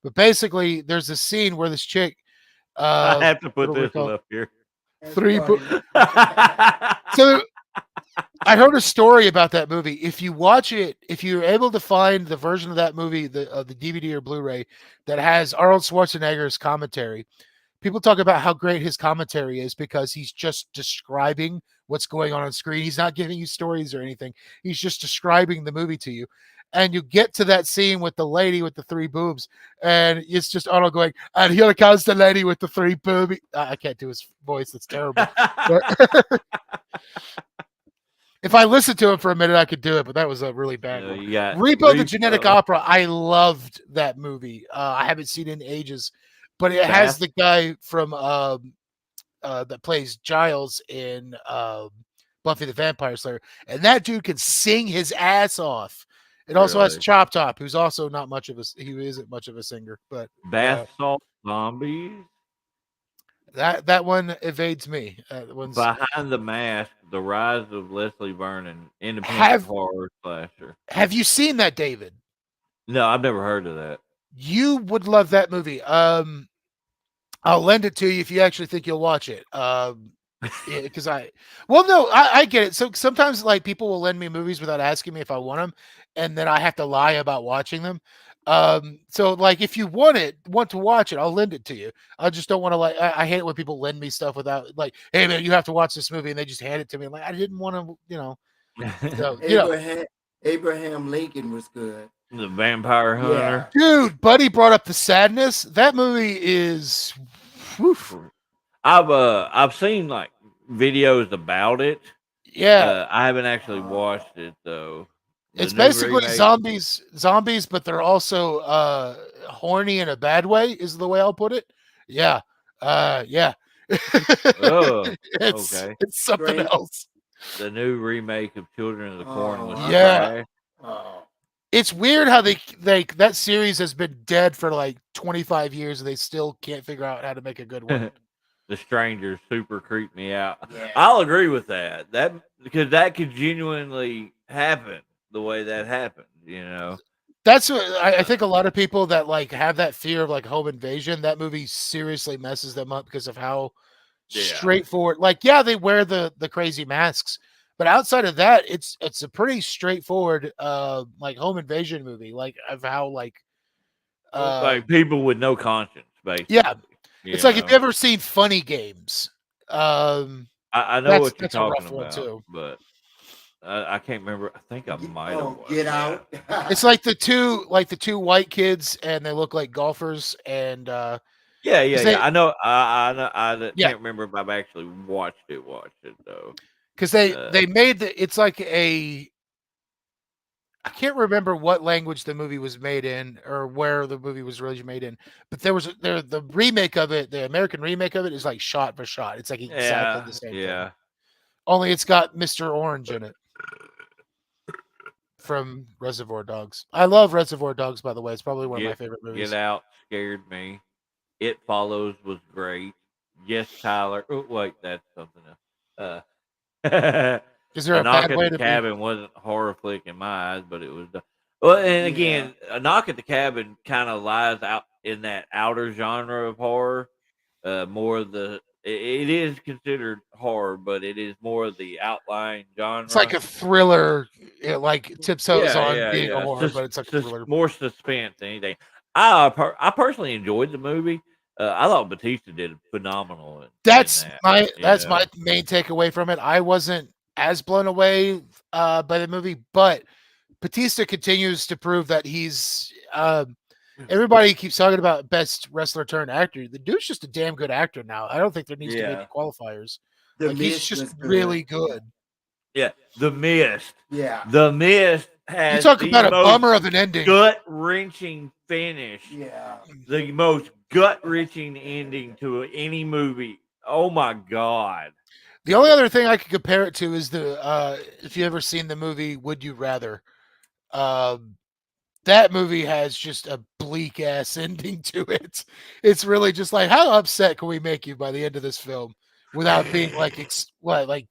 But basically there's a scene where this chick I have to what put do we this call one it? up here. That's Three funny. So I heard a story about that movie. If you watch it, if you're able to find the version of that movie, the DVD or Blu-ray that has Arnold Schwarzenegger's commentary, people talk about how great his commentary is because he's just describing what's going on screen. He's not giving you stories or anything. He's just describing the movie to you. And you get to that scene with the lady with the 3 boobs, and it's just Arnold going, and here comes the lady with the 3 boobies. I can't do his voice. That's terrible. But if I listened to him for a minute, I could do it, but that was a really bad one. You got Repo the Genetic Opera. I loved that movie. I haven't seen it in ages, but it has the guy from that plays Giles in Buffy the Vampire Slayer, and that dude can sing his ass off. It also has Really? Chop Top, who's also not much of a he isn't much of a singer, but Bath Salt Zombies. that one evades me. That one's Behind the Mask, The Rise of Leslie Vernon, independent horror slasher. Have you seen that, David? No, I've never heard of that. You would love that movie. I'll lend it to you if you actually think you'll watch it. Because I get it. So sometimes like people will lend me movies without asking me if I want them, and then I have to lie about watching them. So like if you want to watch it, I'll lend it to you. I just don't want to like I hate it when people lend me stuff without like, hey man, you have to watch this movie, and they just hand it to me. I'm like, I didn't want to, So, Abraham Lincoln was good. The Vampire Hunter. Dude, Buddy brought up The Sadness. That movie is I've seen like videos about it. Yeah. I haven't actually watched it though. It's basically zombies, but they're also horny in a bad way, is the way I'll put it. Yeah. Yeah. Oh, It's something else. the new remake of Children of the Corn was Yeah. trash. Oh, It's weird how they that series has been dead for like 25 years and they still can't figure out how to make a good one. The Strangers super creeped me out. yeah. I'll agree with that. That because that could genuinely happen the way that happened. You know. That's what I think a lot of people that like have that fear of like home invasion, that movie seriously messes them up because of how Yeah. straightforward. Like, yeah, they wear the crazy masks, but outside of that, it's a pretty straightforward like home invasion movie, like of how like Like people with no conscience, basically. yeah. You It's like if know? you ever seen Funny Games. I know what you're That's a talking rough one about, too. but I can't remember. I think I might have watched Get that. out. It's like the two white kids and they look like golfers and Yeah. they I know. I know. I yeah, can't remember if I've actually watched it though. because Uh, they made it's like I can't remember what language the movie was made in or where the movie was originally made in, but the remake of it, the American remake of it is like shot for shot. It's like exactly the same thing. Yeah. Only it's got Mr. Orange in it from Reservoir Dogs. I love Reservoir Dogs, by the way. It's probably one of my favorite movies. Get Out scared me. It Follows was great. Yes, Tyler. Oh, wait, that's something else. Is there A a Knock bad at way the to be? Cabin wasn't a horror flick in my eyes, but it was. Well, and again, A Knock at the Cabin kind of lies out in that outer genre of horror. More of it is considered horror, but it is more of the outlying genre. It's like a thriller. It like tiptoes on being a Yeah. horror, but it's like a thriller. More suspense than anything. I personally enjoyed the movie. I thought Batista did phenomenal. That's that, that's my main takeaway from it. I wasn't as blown away by the movie, but Batista continues to prove that he's everybody keeps talking about best wrestler turned actor. The dude's just a damn good actor now. I don't think there needs to be any qualifiers. Like he's just really good. Yeah, The Mist. Yeah. The Mist has You talk about a most bummer of an ending. gut wrenching finish. Yeah. The most gut wrenching ending to any movie. Oh my god. The only other thing I could compare it to is the if you ever seen the movie Would You Rather. That movie has just a bleak ass ending to it. It's really just like, how upset can we make you by the end of this film without being like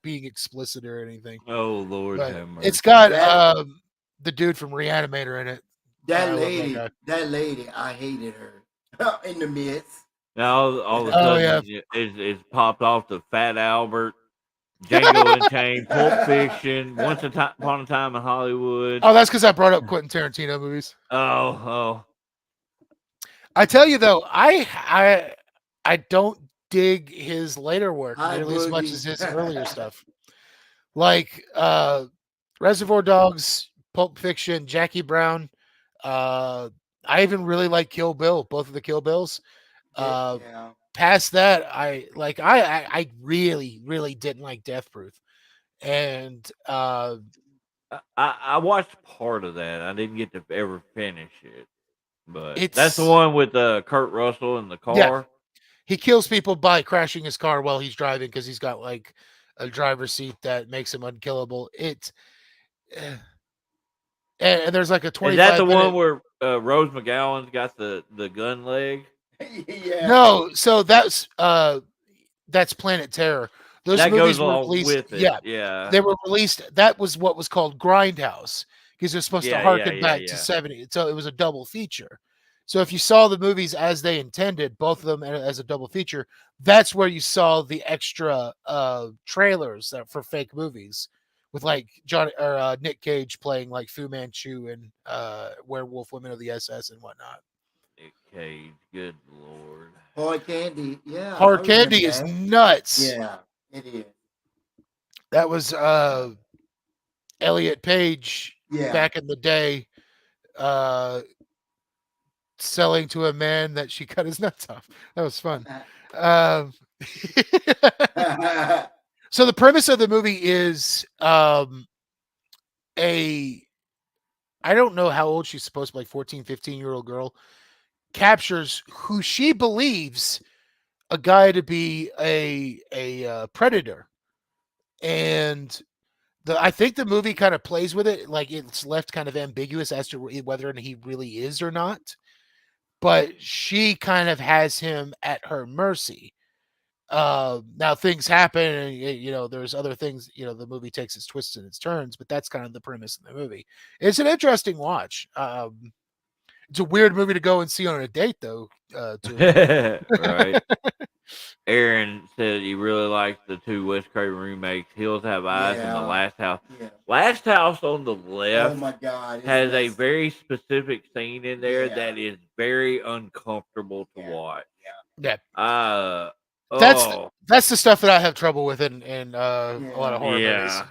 being explicit or anything? Oh Lord, But have mercy. it's got the dude from Reanimator in it. That I love lady, that that lady, I hated her in the midst. Now all of a Oh, sudden it's popped off to Fat Albert, Django Unchained, Pulp Fiction, Once Upon a Time in Hollywood. Oh, that's because I brought up Quentin Tarantino movies. Oh. I tell you though, I don't dig his later work nearly as much as his earlier stuff. Like Reservoir Dogs, Pulp Fiction, Jackie Brown. I even really like Kill Bill, both of the Kill Bills. Yeah. Past that, I really, really didn't like Death Proof. And I watched part of that. I didn't get to ever finish it. But that's It's- the one with Kurt Russell in the car. Yeah. he kills people by crashing his car while he's driving because he's got like a driver's seat that makes him unkillable. And there's like a 25 Is that the minute... one where Rose McGowan's got the gun leg? Yeah. No, so that's Planet Terror. Those That movies goes were along released. with it. Yeah. They were released. That was what was called Grindhouse because they're supposed to harken back to 70. So it was a double feature. So if you saw the movies as they intended, both of them as a double feature, that's where you saw the extra trailers for fake movies with like Nick Cage playing like Fu Manchu and Werewolf Women of the SS and whatnot. Nick Cage, good lord. Hard Candy, yeah. Hard Candy is nuts. Yeah, it is. That was Elliot Page back in the day selling to a man that she cut his nuts off. That was fun. So the premise of the movie is I don't know how old she's supposed to be, like 14, 15-year-old girl captures who she believes a guy to be a predator. And I think the movie kind of plays with it, like it's left kind of ambiguous as to whether he really is or not. But she kind of has him at her mercy. Now things happen, and there's other things. The movie takes its twists and its turns, but that's kind of the premise of the movie. It's an interesting watch. It's a weird movie to go and see on a date, though. Right. Aaron said he really likes the two Wes Craven remakes, Hills Have Eyes and The Yeah. Last House. Yeah. Last House on the Oh left my God. has a very specific scene in there Yeah. that is very uncomfortable to Yeah. watch. Yeah, Oh, that's the stuff that I have trouble with in a lot of horror movies. yeah.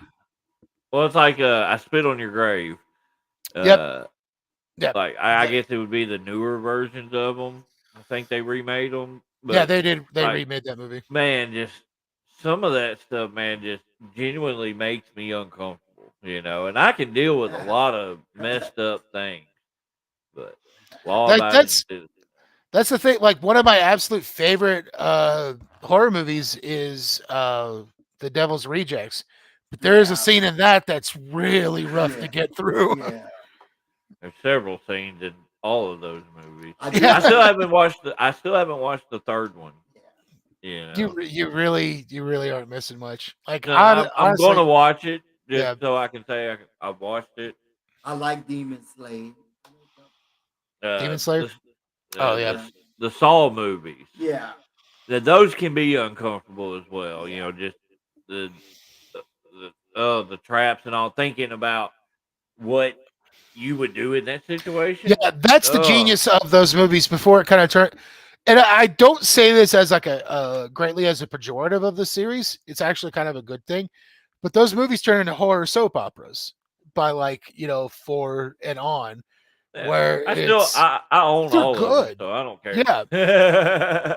Well, it's like I Spit on Your Grave. Yep. Like I guess it would be the newer versions of them. I think they remade them. But Yeah, they did. They like, remade that movie. man, just some of that stuff, man, just genuinely makes me uncomfortable, and I can deal with a lot of messed up things, but That's the thing. Like, one of my absolute favorite horror movies is The Devil's Rejects, but there is a scene in that's really rough to get through. Yeah. there's several scenes in all of those movies. I I still haven't watched the third one. You really aren't missing much. Like, No, I'm honestly, going to watch it just Yeah. so I can say I've watched it. I like Demon Slayer. Demon Slayer? Oh yeah. the Saw movies. Yeah. Those can be uncomfortable as well. Just the the traps and all. Thinking about what you would do in that situation. Yeah, that's the genius of those movies before it kind of turned. And I don't say this as like a greatly as a pejorative of the series. It's actually kind of a good thing. But those movies turn into horror soap operas by 4 and on, where I own all good. of them, so I don't care. Yeah.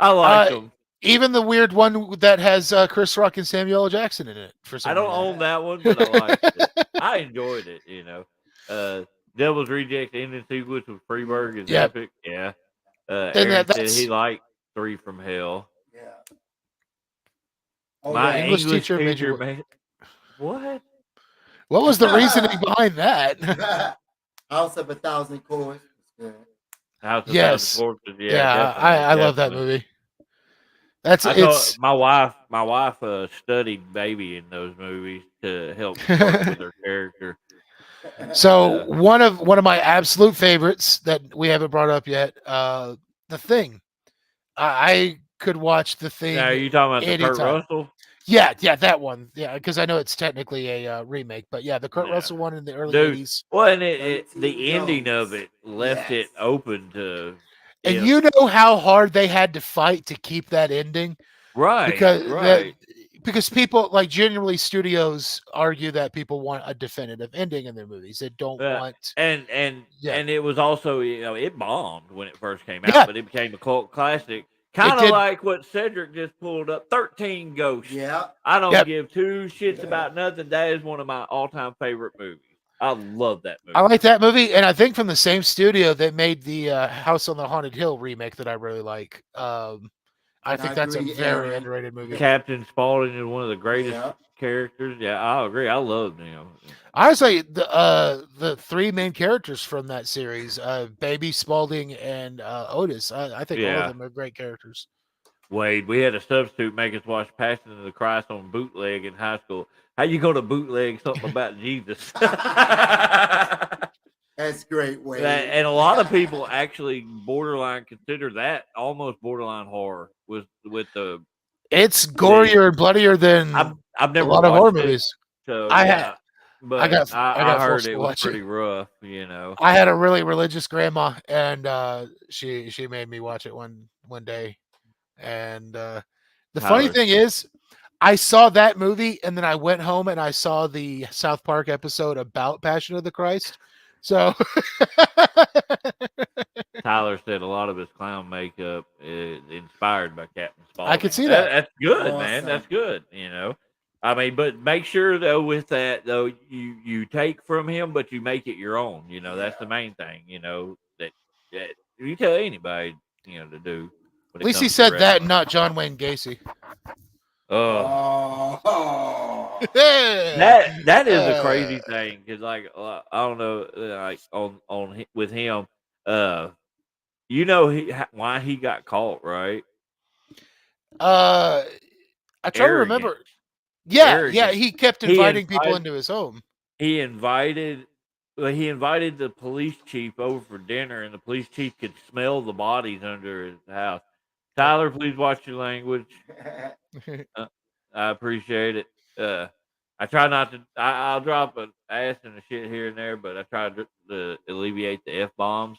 I like them. Even the weird one that has Chris Rock and Samuel L. Jackson in it. For some I don't reason. own that one, but I liked it. I enjoyed it. Devil's Rejects ending sequence with Freeberg is epic. Yeah. Aaron said he liked 3 from Hell. Yeah. My English teacher made what? What was the reasoning behind that? House of 1,000 Corpses. House of 1,000 Corpses. Yeah, I love that movie. My wife studied Baby in those movies to help work with her character. So one of my absolute favorites that we haven't brought up yet, The Thing. I could watch The Thing. Now, are you talking about the Kurt Russell? Yeah, that one. Yeah, because I know it's technically a remake, but yeah, the Kurt Russell one in the early 80s. Well, and the ending of it left it open to. And you know how hard they had to fight to keep that ending, right? Because people, like, genuinely, studios argue that people want a definitive ending in their movies. They don't want, and it was also, it bombed when it first came out, but it became a cult classic. Kind of like what Cedric just pulled up, 13 Ghosts. Yeah. I don't give two shits about nothing. That is one of my all-time favorite movies. I love that movie. I like that movie, and I think from the same studio that made the House on the Haunted Hill remake that I really like. I think that's a very underrated movie. Captain Spaulding is one of the greatest characters. Yeah, I agree. I love him. Honestly, the 3 main characters from that series, Baby, Spaulding, and Otis, I think all of them are great characters. Wade, we had a substitute make us watch Passion of the Christ on bootleg in high school. How you going to bootleg something about Jesus? That's great, Wade. And a lot of people actually borderline consider that almost borderline horror with the. It's gorier and bloodier than I've never a lot of horror movies. So I heard it was pretty rough. I had a really religious grandma, and she made me watch it one day. And the funny thing is, I saw that movie, and then I went home and I saw the South Park episode about Passion of the Christ. So Tyler said a lot of his clown makeup is inspired by Captain Spaulding. I could see that. That's good, man. That's good. I mean, but make sure though with that though you take from him, but you make it your own. That's the main thing. That you tell anybody to do. At least he said that, and not John Wayne Gacy. Oh, Oh, that is a crazy thing because, like, I don't know, like with him, you know, why he got caught, right? I try to Arrogant, remember. Yeah, arrogant. he kept He inviting people invited, into his home. he invited, well, he invited the police chief over for dinner, and the police chief could smell the bodies under his house. Yep. Tyler, please watch your language. Uh, I appreciate it. I try not to. I'll drop an ass and a shit here and there, but I try to alleviate the f bombs.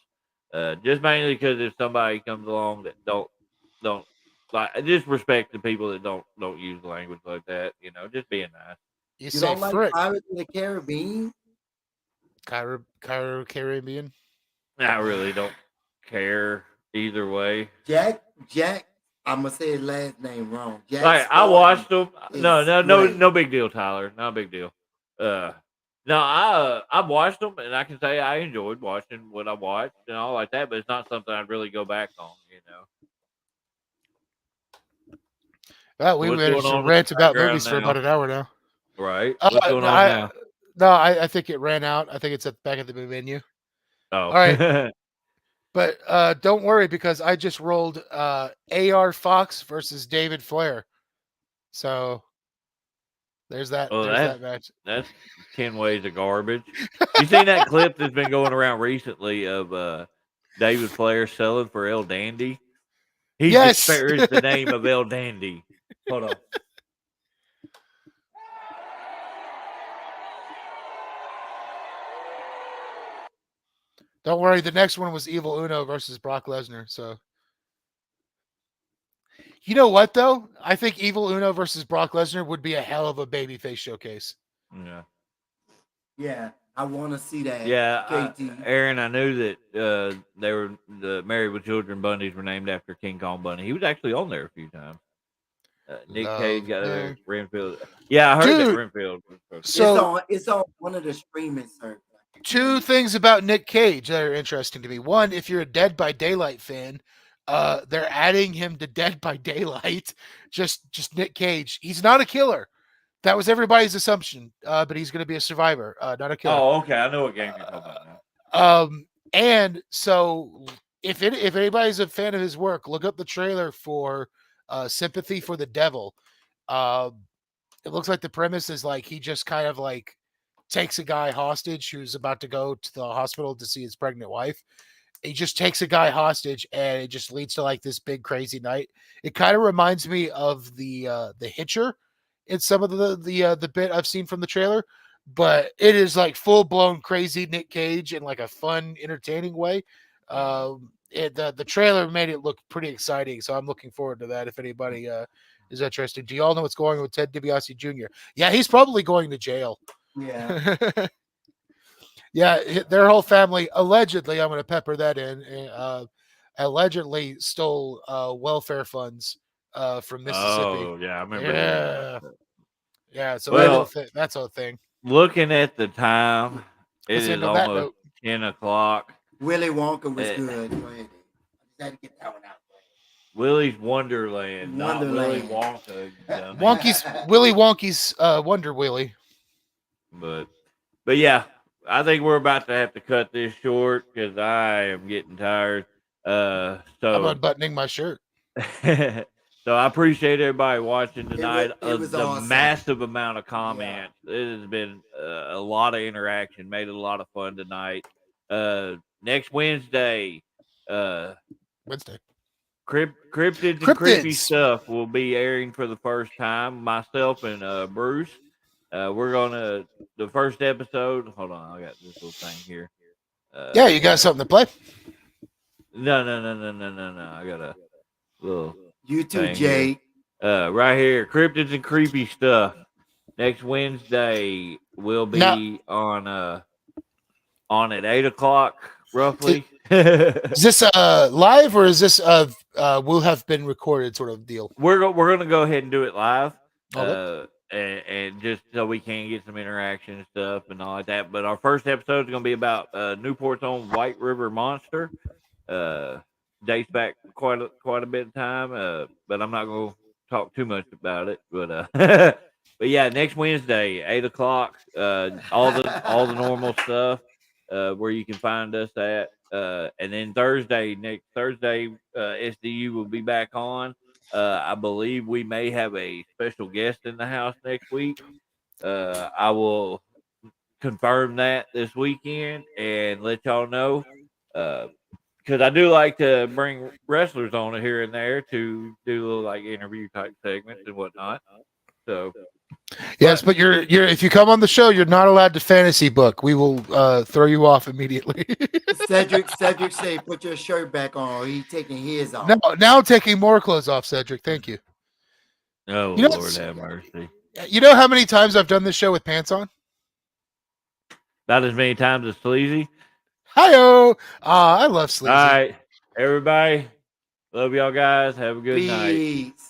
Just mainly because if somebody comes along that don't like, just respect the people that don't use language like that. You know, just being nice. You you say don't like frick, Pirates of the Caribbean? Cairo Caribbean. I really don't care either way. Jack, I'm gonna say his last name wrong. Jack Like, I Spartan watched them. No, is no, no, great. no big deal, Tyler. Not a big deal. No, I've watched them, and I can say I enjoyed watching what I watched and all like that. But it's not something I'd really go back on. You know. Well, we What's going managed to on in the rant about background movies for about now? an hour now. Right. What's going No, on now? I think it ran out. I think it's back at the menu. Oh. All right, but don't worry because I just rolled AR Fox versus David Flair. So there's that. Oh, There's that match. that's 10 ways of garbage. You seen that clip that's been going around recently of David Flair selling for El Dandy? He Yes. disparaged the name of El Dandy. Hold on. Don't worry. The next one was Evil Uno versus Brock Lesnar. So you know what though? I think Evil Uno versus Brock Lesnar would be a hell of a babyface showcase. Yeah. Yeah, I want to see that. Yeah, KT. Aaron, I knew that they were the Married with Children Bunnies were named after King Kong Bunny. He was actually on there a few times. Nick Cage got there. Renfield. Yeah, I heard that Dude, Renfield. So it's on one of the streaming services. two things about Nick Cage that are interesting to me. One, if you're a Dead by Daylight fan, they're adding him to Dead by Daylight. Just Nick Cage. He's not a killer. That was everybody's assumption, but he's going to be a survivor, not a killer. Oh, okay. I know what game you're talking about now. And so if anybody's a fan of his work, look up the trailer for Sympathy for the Devil. It looks like the premise is like he just kind of like takes a guy hostage who's about to go to the hospital to see his pregnant wife. He just takes a guy hostage and it just leads to like this big crazy night. It kind of reminds me of the Hitcher in some of the bit I've seen from the trailer, but it is like full blown crazy Nick Cage in like a fun, entertaining way. The trailer made it look pretty exciting, so I'm looking forward to that. If anybody is interested, do you all know what's going on with Ted DiBiase Jr.? Yeah, he's probably going to jail. Yeah. Yeah, their whole family allegedly, I'm going to pepper that in, allegedly stole welfare funds from Mississippi. Oh, yeah, I remember hearing about that. Yeah, so Well, that's a thing. Looking at the time, it Let's is end on that almost note. 10 o'clock. Willy Wonka was good. Go ahead. I just had to get that one out. Willy's Wonderland, not Willy Wonderland. Wonka. you dumbass. Willy Wonky's Wonder Willy. But yeah, I think we're about to have to cut this short because I am getting tired. I'm So unbuttoning my shirt. so I appreciate everybody watching tonight. It was the awesome. massive amount of comments. It has been a lot of interaction. Made it a lot of fun tonight. Next Wednesday, Wednesday. Cryptids and Creepy Stuff will be airing for the first time. Myself and Bruce. We're gonna the first episode. Hold on, I got this little thing here. Yeah, you got something to play? No. I got a little. You too, thing Jake. here. Right here, Cryptids and Creepy Stuff. Next Wednesday will be on at 8:00 roughly. Is this live or is this will have been recorded sort of deal? We're gonna go ahead and do it live. Okay. And just so we can get some interaction and stuff and all like that. But our first episode is going to be about Newport's own White River Monster. Dates back quite a bit of time, but I'm not going to talk too much about it, but but yeah, next Wednesday, 8 o'clock. All the normal stuff. Where you can find us at. And then next Thursday, SDU will be back on. I believe we may have a special guest in the house next week. I will confirm that this weekend and let y'all know. Because I do like to bring wrestlers on it here and there to do little like interview type segments and whatnot. So Yes, but you're if you come on the show, you're not allowed to fantasy book. We will throw you off immediately. Cedric say, put your shirt back on, or he taking his off. Now I'm taking more clothes off, Cedric. Thank you. oh You know, Lord have mercy. You know how many times I've done this show with pants on? Not as many times as Sleazy. Hi-oh! I love Sleazy. All right, everybody. Love y'all guys. Have a good night. Peace.